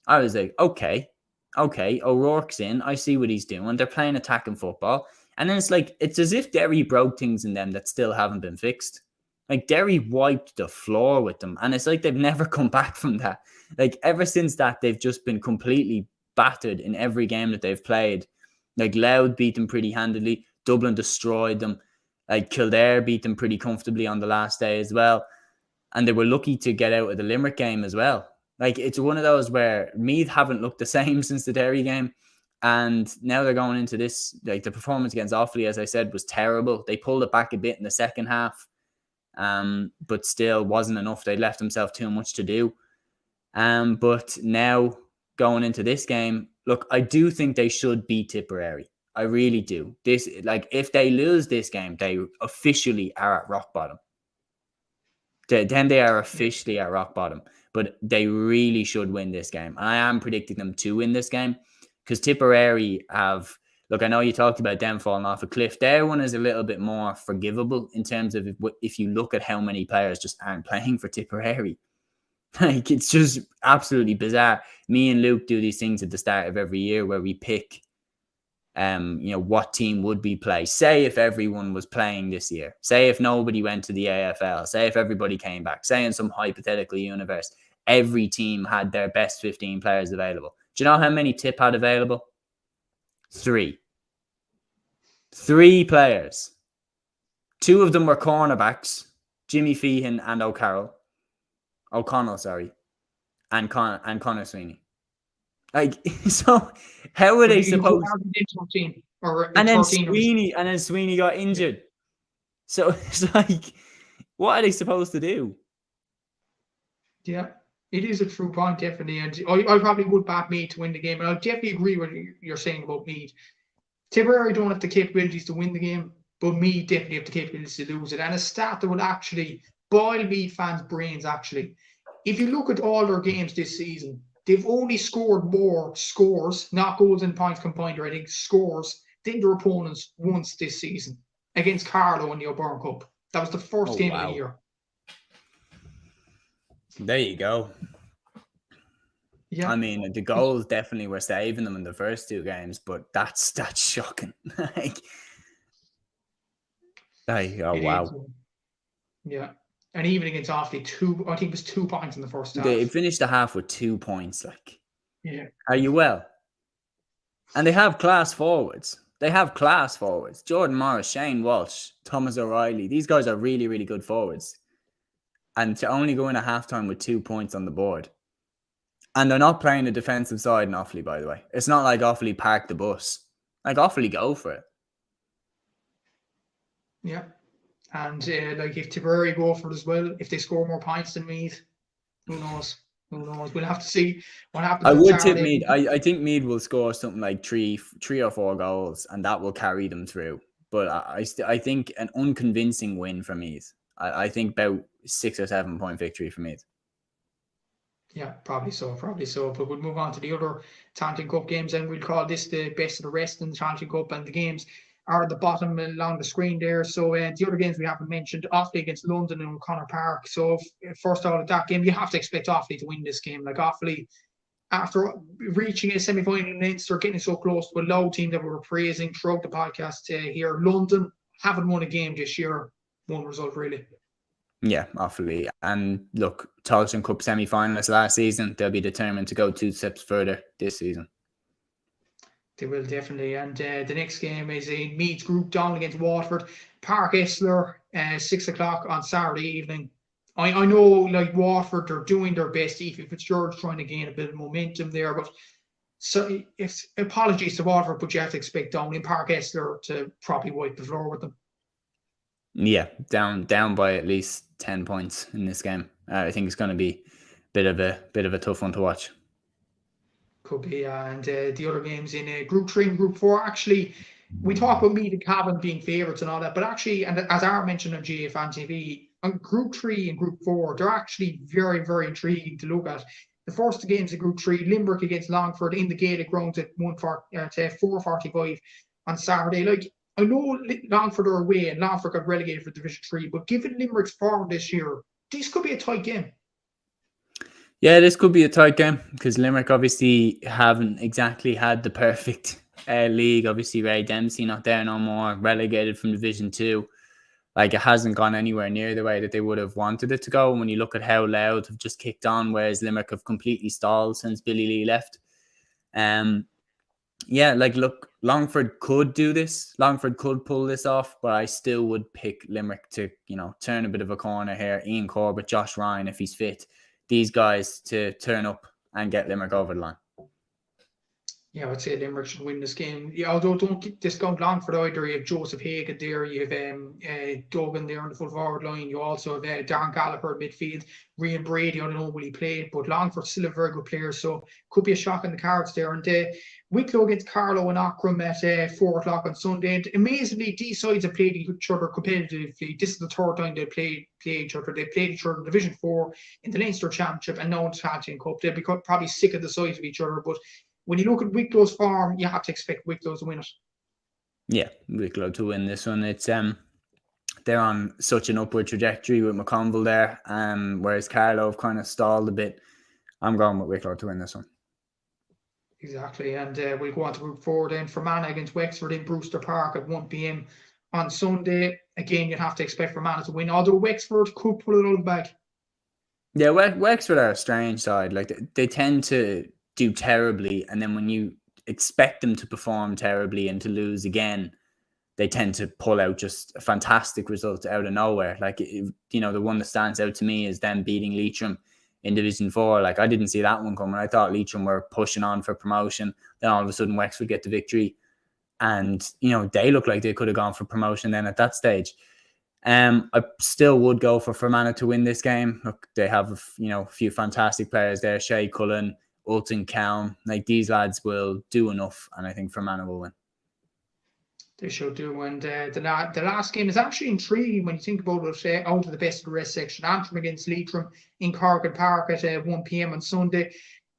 I was like, okay, O'Rourke's in. I see what he's doing. They're playing attacking football. And then it's as if Derry broke things in them that still haven't been fixed. Like, Derry wiped the floor with them. And it's like they've never come back from that. Like, ever since that, they've just been completely battered in every game that they've played. Like, Louth beat them pretty handily. Dublin destroyed them. Like, Kildare beat them pretty comfortably on the last day as well. And they were lucky to get out of the Limerick game as well. Like, it's one of those where Meath haven't looked the same since the Derry game. And now they're going into this, like, the performance against Offaly, as I said, was terrible. They pulled it back a bit in the second half. But still wasn't enough. They left themselves too much to do. But now going into this game, look, I do think they should beat Tipperary. I really do. This, like, if they lose this game, they officially are at rock bottom. Then they are officially at rock bottom. But they really should win this game. And I am predicting them to win this game because Tipperary have... Look, I know you talked about them falling off a cliff. Their one is a little bit more forgivable in terms of if you look at how many players just aren't playing for Tipperary. Like, it's just absolutely bizarre. Me and Luke do these things at the start of every year where we pick, what team would be play. Say if everyone was playing this year. Say if nobody went to the AFL. Say if everybody came back. Say in some hypothetical universe, every team had their best 15 players available. Do you know how many Tip had available? 3 players. 2 of them were cornerbacks, Jimmy Feehan and O'Connell, and Connor Sweeney. Like, so how are they supposed? And then Sweeney got injured. So it's like, what are they supposed to do? Yeah, it is a true point, definitely. And I probably would back Meath to win the game. And I definitely agree with what you're saying about Meath. Tipperary don't have the capabilities to win the game, but Meath definitely have the capabilities to lose it. And a stat that would actually boil Meath fans' brains, actually. If you look at all their games this season, they've only scored more scores, not goals and points combined, or I think scores, than their opponents once this season against Carlow in the Ulster Cup. That was the first game of the year. There you go. Yeah. I mean, the goals definitely were saving them in the first 2 games, but that's shocking. Wow. Yeah. And even against Offaly, I think it was 2 points in the first half. They finished the half with 2 points. Like, yeah. Are you well? And they have class forwards. Jordan Morris, Shane Walsh, Thomas O'Reilly. These guys are really, really good forwards. And to only go in at halftime with 2 points on the board. And they're not playing the defensive side in Offaly, by the way. It's not like Offaly parked the bus. Like, Offaly go for it. Yeah. And if Tipperary go for it as well, if they score more points than Meath, who knows? We'll have to see what happens. I would tip Meath. I think Meath will score something like three or 4 goals, and that will carry them through. But I think an unconvincing win for Meath. I think about 6 or 7 point victory for Meath. Yeah, probably so. But we'll move on to the other Tailteann Cup games, and we'll call this the best of the rest in the Tailteann Cup, and the games are at the bottom along the screen there. So the other games we haven't mentioned, Offaly against London and O'Connor Park. So first of all, that game, you have to expect Offaly to win this game. Like, Offaly, after reaching a semi-final in Leinster, getting so close to a low team that we were praising throughout the podcast here, London haven't won a game this year. One result, really. Yeah, Offaly. And look, Tailteann Cup semi-finalists last season, they'll be determined to go 2 steps further this season. They will, definitely. And the next game is in Meath's group down against Waterford. Park Esler, 6 o'clock on Saturday evening. I know, like, Waterford, they're doing their best. If it's George trying to gain a bit of momentum there. But so it's apologies to Waterford, but you have to expect down in Park Esler to probably wipe the floor with them. Yeah, down by at least 10 points in this game. I think it's going to be a bit of a tough one to watch. Could be, and the other games in Group 3 and Group 4, actually, we talk about Meath and Cavan being favourites and all that, but actually, and as I mentioned on GAA Fan TV, on Group 3 and Group 4, they're actually very, very intriguing to look at. The first games in Group 3, Limerick against Longford in the Gaelic grounds at 4:45 on Saturday. Like, I know Longford are away and Longford got relegated for Division 3, but given Limerick's form this year, this could be a tight game. Yeah, this could be a tight game because Limerick obviously haven't exactly had the perfect league. Obviously, Ray Dempsey not there no more, relegated from Division 2. Like, it hasn't gone anywhere near the way that they would have wanted it to go. And when you look at how Louth have just kicked on, whereas Limerick have completely stalled since Billy Lee left. Yeah, like, look, Longford could do this. Longford could pull this off, but I still would pick Limerick to, turn a bit of a corner here. Ian Corbett, Josh Ryan, if he's fit. These guys to turn up and get Limerick over the line. Yeah, I would say Limerick should win this game. Yeah, although don't discount Longford either. You have Joseph Hagan there. You have Duggan there on the full forward line. You also have Darren Gallagher in midfield. Rian Brady, I don't know will he play, but Longford still a very good player, so could be a shock in the cards there. And Wicklow against Carlow and Ockram at 4 o'clock on Sunday. And amazingly, these sides have played each other competitively. This is the third time they play each other. They played each other in Division 4 in the Leinster Championship and now in the Tailteann Cup. They'll be probably sick of the size of each other, but when you look at Wicklow's form, you have to expect Wicklow to win it. Yeah, Wicklow to win this one. It's they're on such an upward trajectory with McConville there, whereas Carlow have kind of stalled a bit. I'm going with Wicklow to win this one. Exactly, and we'll go on to Group 4 then. Fermanagh against Wexford in Brewster Park at 1 p.m. on Sunday. Again, you'd have to expect Fermanagh to win, although Wexford could pull it all back. Yeah, Wexford are a strange side. Like they tend to do terribly, and then when you expect them to perform terribly and to lose again, they tend to pull out just a fantastic result out of nowhere. Like, the one that stands out to me is them beating Leitrim in Division 4. Like, I didn't see that one coming. I thought Leitrim were pushing on for promotion. Then all of a sudden Wexford get the victory, and they look like they could have gone for promotion then at that stage. I still would go for Fermanagh to win this game. Look, they have a few fantastic players there. Shea Cullen, Ulton Cowan, like these lads will do enough, and I think Fermanagh will win. They should do, and the last game is actually intriguing when you think about it. Out of the best of the rest section, Antrim against Leitrim in Cork Park at 1 p.m. on Sunday.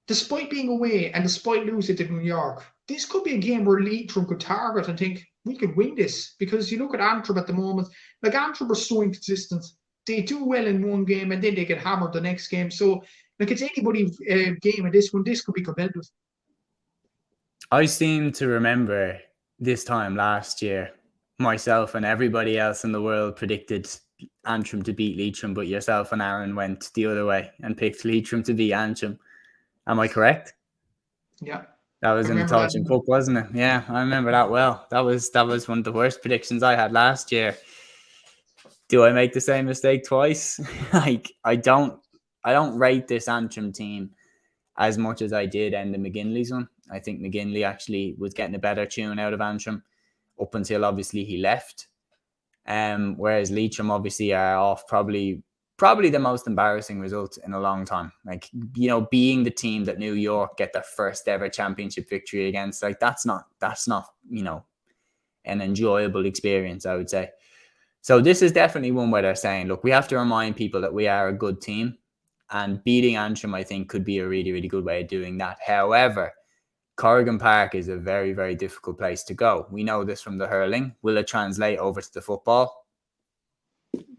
Despite being away and despite losing to New York, this could be a game where Leitrim could target and think we could win this, because you look at Antrim at the moment. Like, Antrim are so inconsistent. They do well in one game and then they get hammered the next game. So, like, it's anybody's game in this one. This could be competitive. I seem to remember this time last year, myself and everybody else in the world predicted Antrim to beat Leitrim, but yourself and Aaron went the other way and picked Leitrim to beat Antrim. Am I correct? Yeah. That was in the Tailteann Cup, wasn't it? Yeah, I remember that well. That was one of the worst predictions I had last year. Do I make the same mistake twice? Like, I don't rate this Antrim team as much as I did end the McGinley's one. I think McGinley actually was getting a better tune out of Antrim up until obviously he left. Whereas Leitrim obviously are off probably the most embarrassing result in a long time. Like, being the team that New York get their first ever championship victory against, like that's not an enjoyable experience, I would say. So this is definitely one where they're saying, look, we have to remind people that we are a good team, and beating Antrim, I think, could be a really, really good way of doing that. However, Corrigan Park is a very, very difficult place to go. We know this from the hurling. Will it translate over to the football?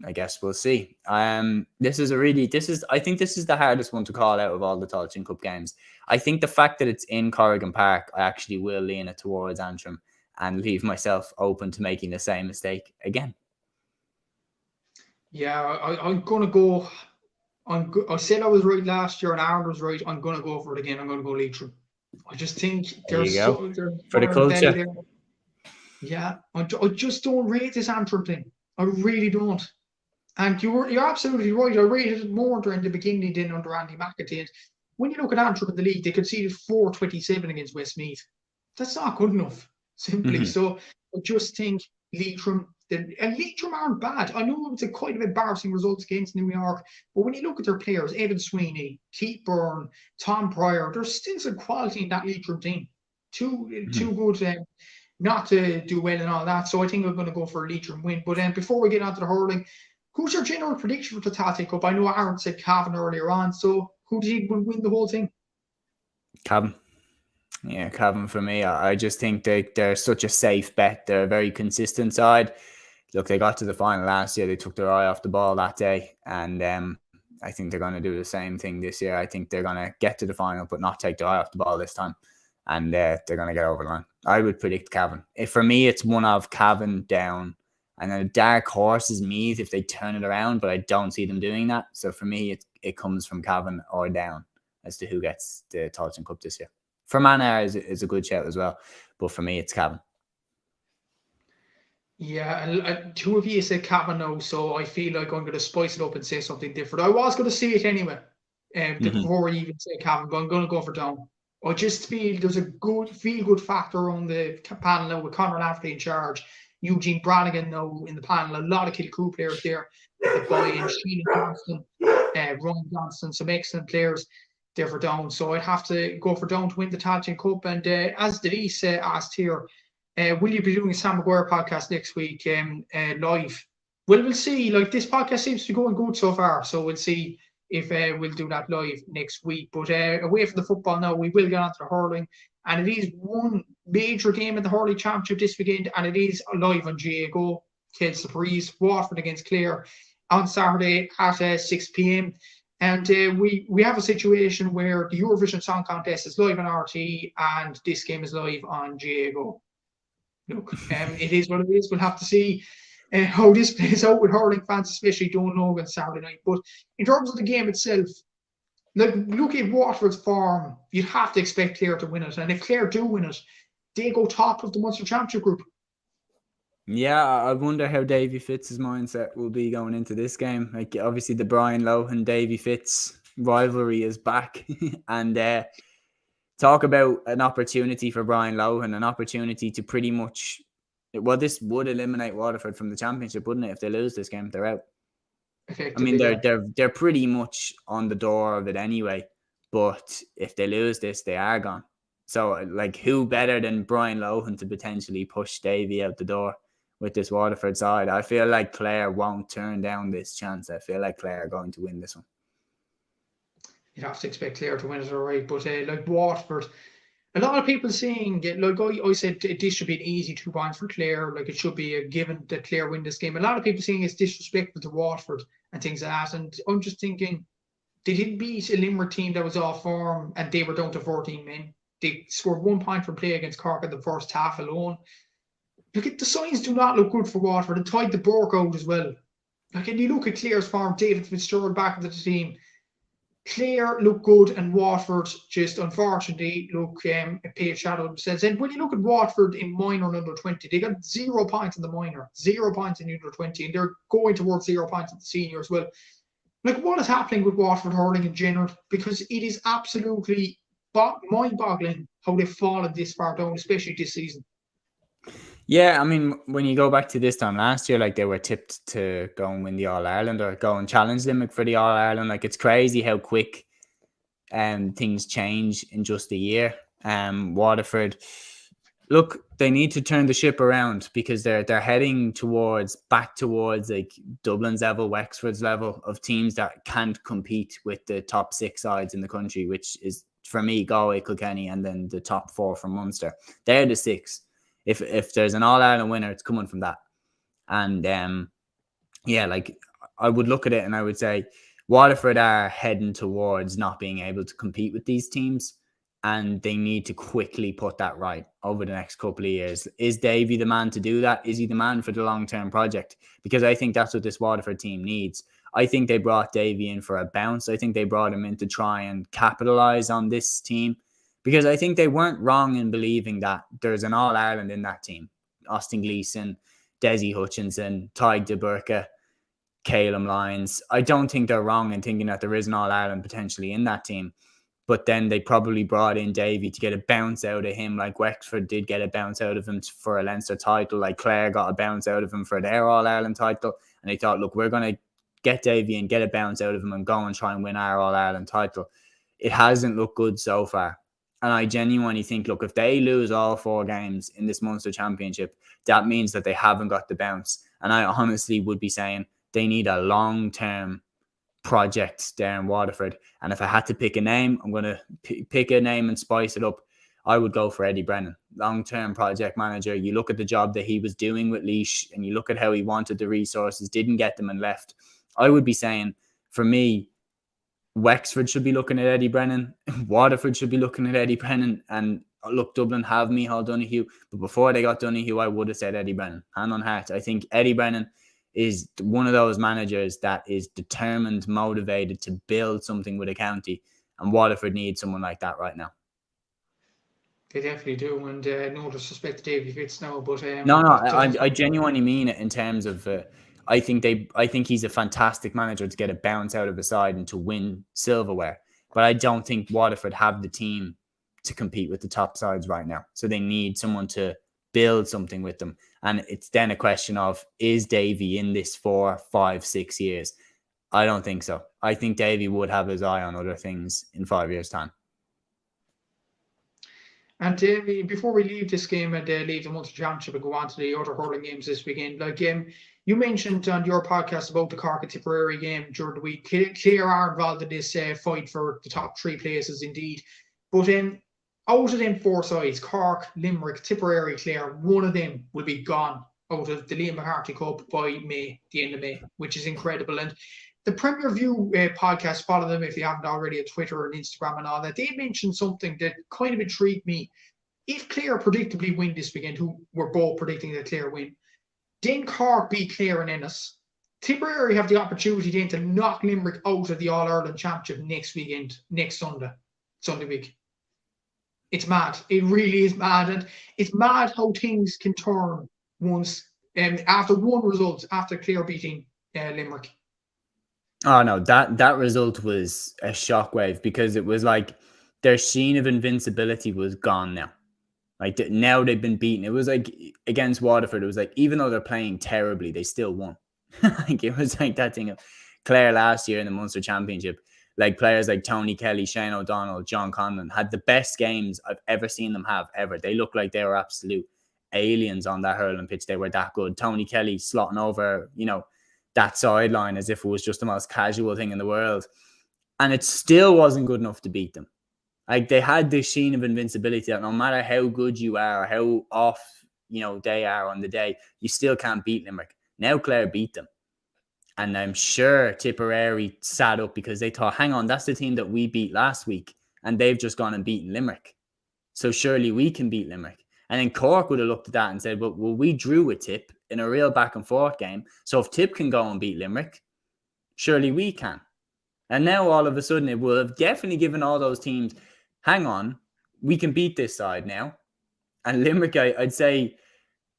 I guess we'll see. I think this is the hardest one to call out of all the Tailteann Cup games. I think the fact that it's in Corrigan Park, I actually will lean it towards Antrim and leave myself open to making the same mistake again. Yeah, I'm going to go. I said I was right last year and Aaron was right. I'm going to go for it again. I'm going to go Leitrim. I just think there's for the culture. Yeah, I just don't rate this Antrim thing. I really don't. And you're absolutely right. I rated it more during the beginning than under Andy McAtee. When you look at Antrim in the league, they conceded 4-27 against Westmeath. That's not good enough, simply. So I just think Leitrim. And Leitrim aren't bad. I know it's a quite an embarrassing result against New York, but when you look at their players, Evan Sweeney, Keith Byrne, Tom Pryor, there's still some quality in that Leitrim team. Too good not to do well and all that. So I think I'm going to go for a Leitrim win. But before we get on to the hurling, who's your general prediction for the Tailteann Cup? I know Aaron said Cavan earlier on, so who do you think will win the whole thing? Cavan. Yeah, Cavan for me. I just think they're such a safe bet. They're a very consistent side. Look, they got to the final last year. They took their eye off the ball that day. And I think they're going to do the same thing this year. I think they're going to get to the final, but not take their eye off the ball this time. And they're going to get over the line. I would predict Cavan. For me, it's one of Cavan down. And a dark horse is Meath if they turn it around, but I don't see them doing that. So for me, it comes from Cavan or down as to who gets the Tailteann Cup this year. Fermanagh is a good shout as well. But for me, it's Cavan. Yeah, two of you said Cavan now, so I feel like I'm going to spice it up and say something different. I was going to say it anyway, before we even say Cavan, but I'm going to go for down. I just feel there's a good feel-good factor on the panel now with Conor Lafferty in charge, Eugene Brannigan now in the panel, a lot of Kilcrew players there, the boy and Sheehan Johnston, Ryan Johnston, some excellent players there for Down. So I'd have to go for Down to win the Tailteann Cup. And as Denise asked here, will you be doing a Sam Maguire podcast next week live? Well, we'll see. Like, this podcast seems to be going good so far, so we'll see if we'll do that live next week. But away from the football now, we will get on to the hurling. And it is one major game in the hurling championship this weekend, and it is live on GAAGO. Kills the Breeze, Waterford against Clare on Saturday at 6 p.m. And we have a situation where the Eurovision Song Contest is live on RT, and this game is live on GAAGO. Look, it is what it is. We'll have to see how this plays out with hurling fans, especially Down Logan Saturday night. But in terms of the game itself, like, look at Waterford's form, you'd have to expect Clare to win it. And if Clare do win it, they go top of the Munster Championship group. Yeah, I wonder how Davy Fitz's mindset will be going into this game. Like, obviously the Brian Lohan Davy Fitz rivalry is back. And talk about an opportunity for Brian Lohan, an opportunity to pretty much, well, this would eliminate Waterford from the championship, wouldn't it? If they lose this game, they're out. I mean, they're pretty much on the door of it anyway. But if they lose this, they are gone. So, like, who better than Brian Lohan to potentially push Davy out the door with this Waterford side? I feel like Clare won't turn down this chance. I feel like Clare are going to win this one. You'd have to expect Clare to win it, all right. But like Waterford, a lot of people saying, like I said, this should be an easy 2 points for Clare. Like, it should be a given that Clare win this game. A lot of people saying it's disrespectful to Waterford and things like that. And I'm just thinking, they didn't beat a Limerick team that was off form, and they were down to 14 men. They scored 1 point from play against Cork in the first half alone. Look, at the signs do not look good for Waterford, and tied the Burke out as well. Like, and you look at Clare's form, David Fitzgerald back into the team. Clare look good, and Waterford just unfortunately look a pale shadow themselves. And when you look at Waterford in minor and under 20, they got 0 points in the minor, 0 points in under 20, and they're going towards 0 points at the senior as well. Like, what is happening with Waterford hurling in general? Because it is absolutely mind-boggling how they've fallen this far down, especially this season. Yeah, I mean, when you go back to this time last year, like, they were tipped to go and win the All-Ireland or go and challenge Limerick for the All-Ireland. Like, it's crazy how quick things change in just a year. Waterford, look, they need to turn the ship around because they're heading back towards like Dublin's level, Wexford's level of teams that can't compete with the top 6 sides in the country, which is, for me, Galway, Kilkenny, and then the top 4 from Munster. They're the 6. If there's an All-Ireland winner, it's coming from that. And yeah, like, I would look at it and I would say Waterford are heading towards not being able to compete with these teams, and they need to quickly put that right over the next couple of years. Is Davy the man to do that? Is he the man for the long-term project? Because I think that's what this Waterford team needs. I think they brought Davy in for a bounce. I think they brought him in to try and capitalise on this team, because I think they weren't wrong in believing that there's an All-Ireland in that team. Austin Gleeson, Desi Hutchinson, Tyg de Burka, Calum Lyons. I don't think they're wrong in thinking that there is an All-Ireland potentially in that team. But then they probably brought in Davy to get a bounce out of him, like Wexford did get a bounce out of him for a Leinster title, like Clare got a bounce out of him for their All-Ireland title. And they thought, look, we're going to get Davy and get a bounce out of him and go and try and win our All-Ireland title. It hasn't looked good so far. And I genuinely think, look, if they lose all 4 games in this Munster Championship, that means that they haven't got the bounce. And I honestly would be saying they need a long-term project there in Waterford. And if I had to pick a name, I'm going to pick a name and spice it up. I would go for Eddie Brennan, long-term project manager. You look at the job that he was doing with Laois, and you look at how he wanted the resources, didn't get them and left. I would be saying, for me, Wexford should be looking at Eddie Brennan. Waterford should be looking at Eddie Brennan. And look, Dublin have Micheál Donoghue. But before they got Donoghue, I would have said Eddie Brennan. Hand on heart. I think Eddie Brennan is one of those managers that is determined, motivated to build something with a county. And Waterford needs someone like that right now. They definitely do. And no disrespect to Davy Fitz now, but I genuinely mean it in terms of I think he's a fantastic manager to get a bounce out of the side and to win silverware. But I don't think Waterford have the team to compete with the top sides right now. So they need someone to build something with them. And it's then a question of, is Davy in this 4, 5, 6 years? I don't think so. I think Davy would have his eye on other things in 5 years' time. And before we leave this game and leave the Munster Championship and go on to the other hurling games this weekend, like you mentioned on your podcast about the Cork and Tipperary game during the week, Clare are involved in this fight for the top 3 places indeed. But out of them 4 sides, Cork, Limerick, Tipperary, Clare, one of them will be gone out of the Liam McCarthy Cup by May, the end of May, which is incredible. And the Premier View podcast, follow them if you haven't already on Twitter and Instagram and all that. They mentioned something that kind of intrigued me. If Clare predictably win this weekend, who we're both predicting that Clare win, then Cork beat Clare and Ennis. Tipperary have the opportunity then to knock Limerick out of the All-Ireland Championship next weekend, next Sunday week. It's mad. It really is mad. And it's mad how things can turn once, after one result, after Clare beating Limerick. Oh no, that result was a shockwave, because it was like their sheen of invincibility was gone now. Like now they've been beaten. It was like against Waterford, it was like, even though they're playing terribly, they still won. Like it was like that thing of Clare last year in the Munster Championship. Like players like Tony Kelly, Shane O'Donnell, John Conlon had the best games I've ever seen them have ever. They looked like they were absolute aliens on that hurling pitch. They were that good. Tony Kelly slotting over, that sideline as if it was just the most casual thing in the world. And it still wasn't good enough to beat them. Like they had this sheen of invincibility that no matter how good you are, how off, they are on the day, you still can't beat Limerick. Now Clare beat them. And I'm sure Tipperary sat up because they thought, hang on, that's the team that we beat last week. And they've just gone and beaten Limerick. So surely we can beat Limerick. And then Cork would have looked at that and said, well, we drew with Tip in a real back and forth game. So if Tip can go and beat Limerick, surely we can. And now all of a sudden it will have definitely given all those teams, hang on, we can beat this side now. And Limerick, I'd say,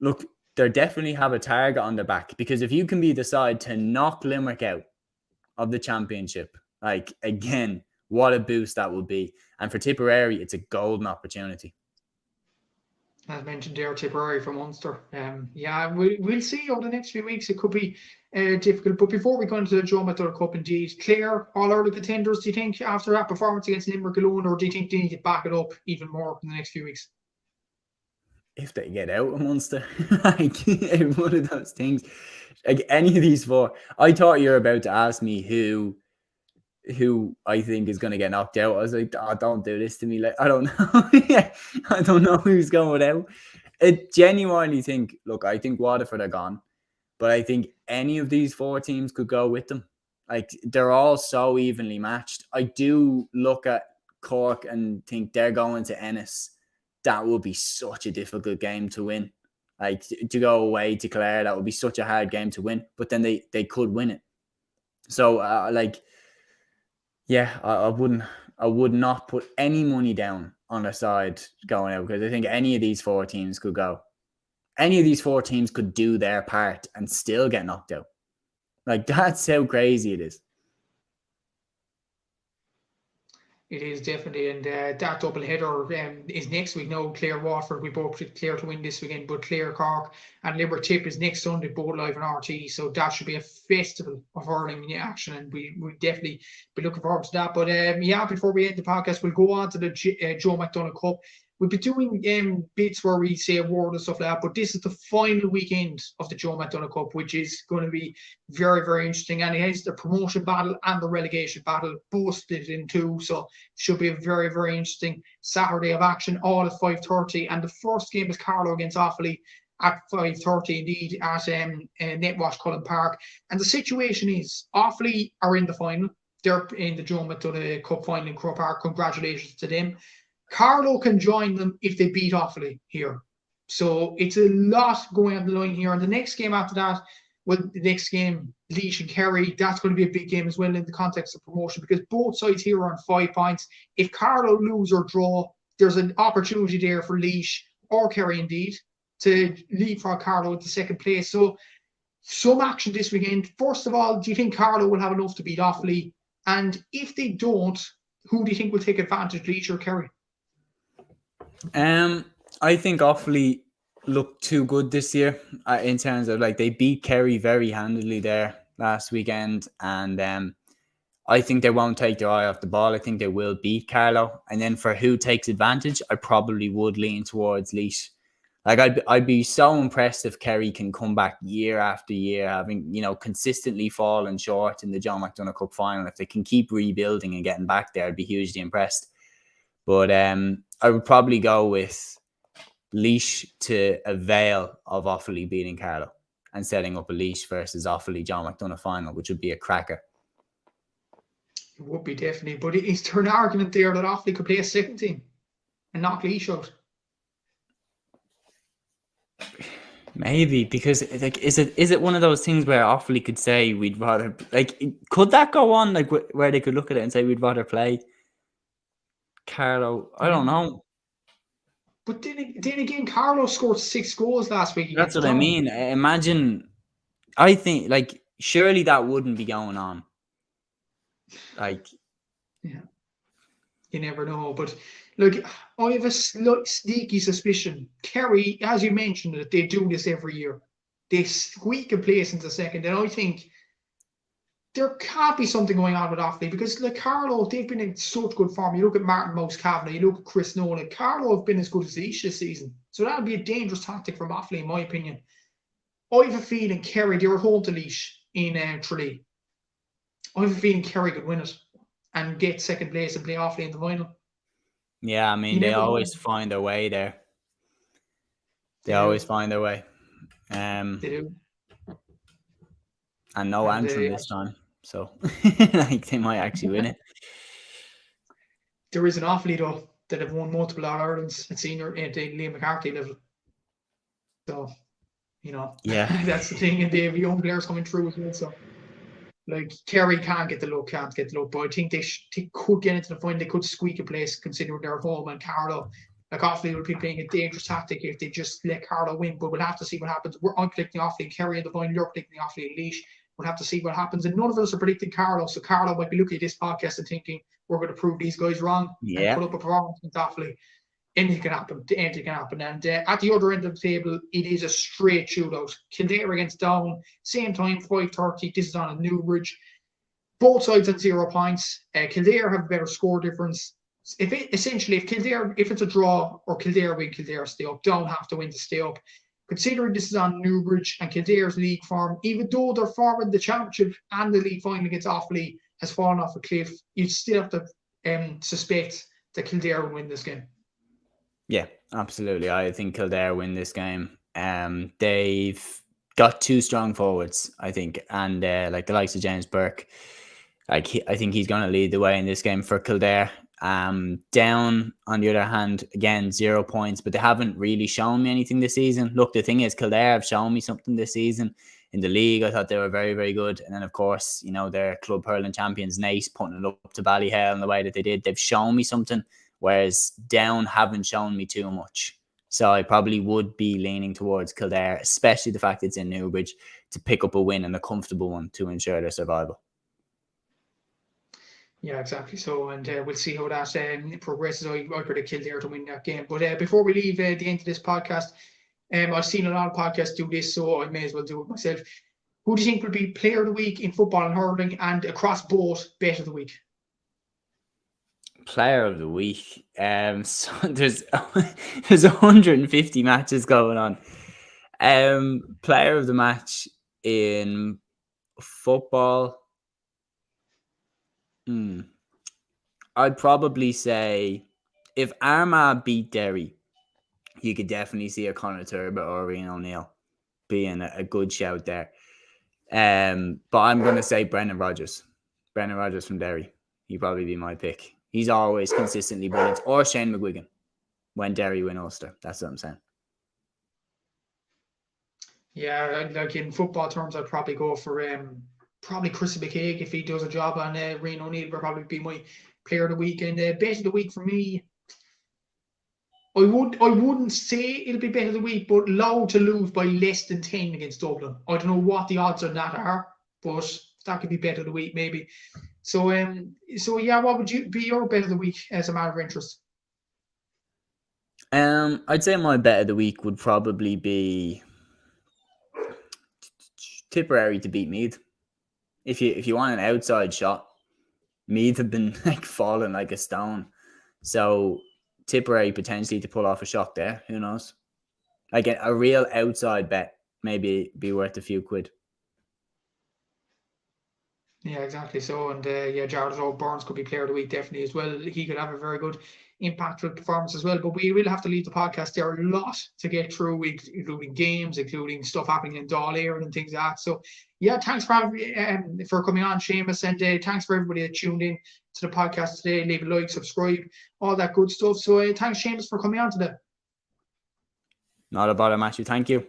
look, they definitely have a target on their back, because if you can be the side to knock Limerick out of the championship, like again, what a boost that would be. And for Tipperary, it's a golden opportunity. As mentioned there, Tipperary from Ulster. We'll see over the next few weeks. It could be difficult. But before we go into the Joe McDonagh Cup, indeed, Clare, all-Ireland contenders, do you think, after that performance against Limerick alone, or do you think they need to back it up even more in the next few weeks? If they get out of Munster, like one of those things, like any of these 4, I thought you were about to ask me who I think is going to get knocked out. I was like, oh, don't do this to me. Like, I don't know. I don't know who's going out. I genuinely think, look, I think Waterford are gone, but I think any of these 4 teams could go with them. Like, they're all so evenly matched. I do look at Cork and think they're going to Ennis. That would be such a difficult game to win. Like, to go away to Clare, that would be such a hard game to win. But then they could win it. So, I would not put any money down on a side going out, because I think any of these 4 teams could go. Any of these 4 teams could do their part and still get knocked out. Like, that's how crazy it is. It is definitely, and that double header is next week. No, Clare Waterford, we both picked Clare to win this weekend, but Clare Cork and Limerick Tip is next Sunday, both live on RT. So that should be a festival of hurling in action, and we definitely be looking forward to that. But before we end the podcast, we'll go on to the Joe McDonagh Cup. We'll be doing bits where we say a word and stuff like that, but this is the final weekend of the Joe McDonagh Cup, which is going to be very, very interesting. And it has the promotion battle and the relegation battle both split in 2, so it should be a very, very interesting Saturday of action, all at 5:30. And the first game is Carlow against Offaly at 5:30 indeed at Netwash Cullen Park. And the situation is, Offaly are in the final. They're in the Joe McDonagh Cup final in Croke Park. Congratulations to them. Carlow can join them if they beat Offaly here. So it's a lot going on the line here. And the next game after that, the next game, Laois and Kerry, that's going to be a big game as well in the context of promotion, because both sides here are on 5 points. If Carlow lose or draw, there's an opportunity there for Laois or Kerry indeed to leapfrog Carlow into second place. So some action this weekend. First of all, do you think Carlow will have enough to beat Offaly? And if they don't, who do you think will take advantage, Laois or Kerry? I think Offaly looked too good this year in terms of like they beat Kerry very handily there last weekend, and I think they won't take their eye off the ball. I think they will beat Carlow, and then for who takes advantage, I probably would lean towards Laois. Like I'd be so impressed if Kerry can come back year after year, having consistently fallen short in the Joe McDonagh Cup final. If they can keep rebuilding and getting back there, I'd be hugely impressed. But I would probably go with Laois to avail of Offaly beating Carlow and setting up a Laois versus Offaly Joe McDonagh final, which would be a cracker. It would be definitely, but is there an argument there that Offaly could play a second team and knock Laois out? Maybe, because like is it one of those things where Offaly could say we'd rather, like, could that go on, like where they could look at it and say we'd rather play Carlow? I don't know. But then again, Carlow scored 6 goals last week. That's what I mean. Imagine, I think, like, surely that wouldn't be going on. Like, yeah, you never know. But look, I have a sneaky suspicion. Kerry, as you mentioned, that they do this every year. They squeak a place into second, and I think there can't be something going on with Offaly, because like Carlow, they've been in such good form. You look at Martin Mouse Kavanagh, you look at Chris Nolan. Carlow have been as good as Laois this season, so that would be a dangerous tactic from Offaly, in my opinion. I have a feeling Kerry, they were home to Laois in Tralee. I have a feeling Kerry could win it and get second place and play Offaly in the final. Yeah, I mean, they always find their way there. They always find their way. They do. And no Antrim this time, so like they might actually win it. There is an Offaly though that have won multiple All-Irelands at senior at the Liam McCarthy level. So, yeah, that's the thing, and they have young players coming through as well. So, like, Kerry can't get the look, but I think they could get into the final. They could squeak a place considering they're at home, and Carlow, like, Offaly will be playing a dangerous tactic if they just let Carlow win. But we'll have to see what happens. I'm predicting Offaly and Kerry in the final. You're predicting Offaly and Laois. We'll have to see what happens. And none of us are predicting Carlow. So Carlow might be looking at this podcast and thinking, we're going to prove these guys wrong and put up a performance with Offaly. Anything can happen. And at the other end of the table, it is a straight shootout. Kildare against Down, same time, 5:30. This is on a Newbridge. Both sides at 0 points. Kildare have a better score difference. If it's a draw or Kildare win, Kildare stay up. Down have to win to stay up. Considering this is on Newbridge and Kildare's league form, even though their form in the championship and the league final against Offaly has fallen off a cliff, you'd still have to suspect that Kildare will win this game. Yeah, absolutely. I think Kildare win this game. They've got 2 strong forwards, I think, and like the likes of James Burke. I think he's going to lead the way in this game for Kildare. Down, on the other hand, again, 0 points, but they haven't really shown me anything this season. Look, the thing is, Kildare have shown me something this season. In the league, I thought they were very, very good. And then, of course, their club hurling champions, Naas, putting it up to Ballyhale in the way that they did. They've shown me something, whereas Down haven't shown me too much. So I probably would be leaning towards Kildare, especially the fact it's in Newbridge, to pick up a win, and a comfortable one, to ensure their survival. Yeah, exactly. So, and we'll see how that progresses. I predict Kildare to win that game. But before we leave the end of this podcast, I've seen a lot of podcasts do this, so I may as well do it myself. Who do you think will be player of the week in football and hurling, and across both, bet of the week? Player of the week. So there's 150 matches going on. Player of the match in football. I'd probably say if Armagh beat Derry, you could definitely see a Conor Turbo or Ian O'Neill being a good shout there. But I'm going to say Brendan Rodgers. Brendan Rodgers from Derry. He'd probably be my pick. He's always consistently brilliant. Or Shane McGuigan when Derry win Ulster. That's what I'm saying. Yeah, like in football terms, I'd probably go for probably Chris McCaig if he does a job, and Rian O'Neill would probably be my player of the week. And bet of the week for me, I wouldn't say it'll be bet of the week, but Louth to lose by less than 10 against Dublin. I don't know what the odds on that are, but that could be bet of the week maybe. So yeah, what would you be your bet of the week as a matter of interest? I'd say my bet of the week would probably be Tipperary to beat Meath. If you want an outside shot, Meath have been like falling like a stone. So Tipperary potentially to pull off a shock there. Who knows? Like a real outside bet, maybe be worth a few quid. Yeah, exactly. So, and yeah, Jared O'Burns could be player of the week definitely as well. He could have a very good impactful performance as well. But we will have to leave the podcast. There are a lot to get through, including games, including stuff happening in Dáil and things like that. So, yeah, thanks for coming on, Seamus, and thanks for everybody that tuned in to the podcast today. Leave a like, subscribe, all that good stuff. So, thanks, Seamus, for coming on today. Not a bother, Matthew. Thank you.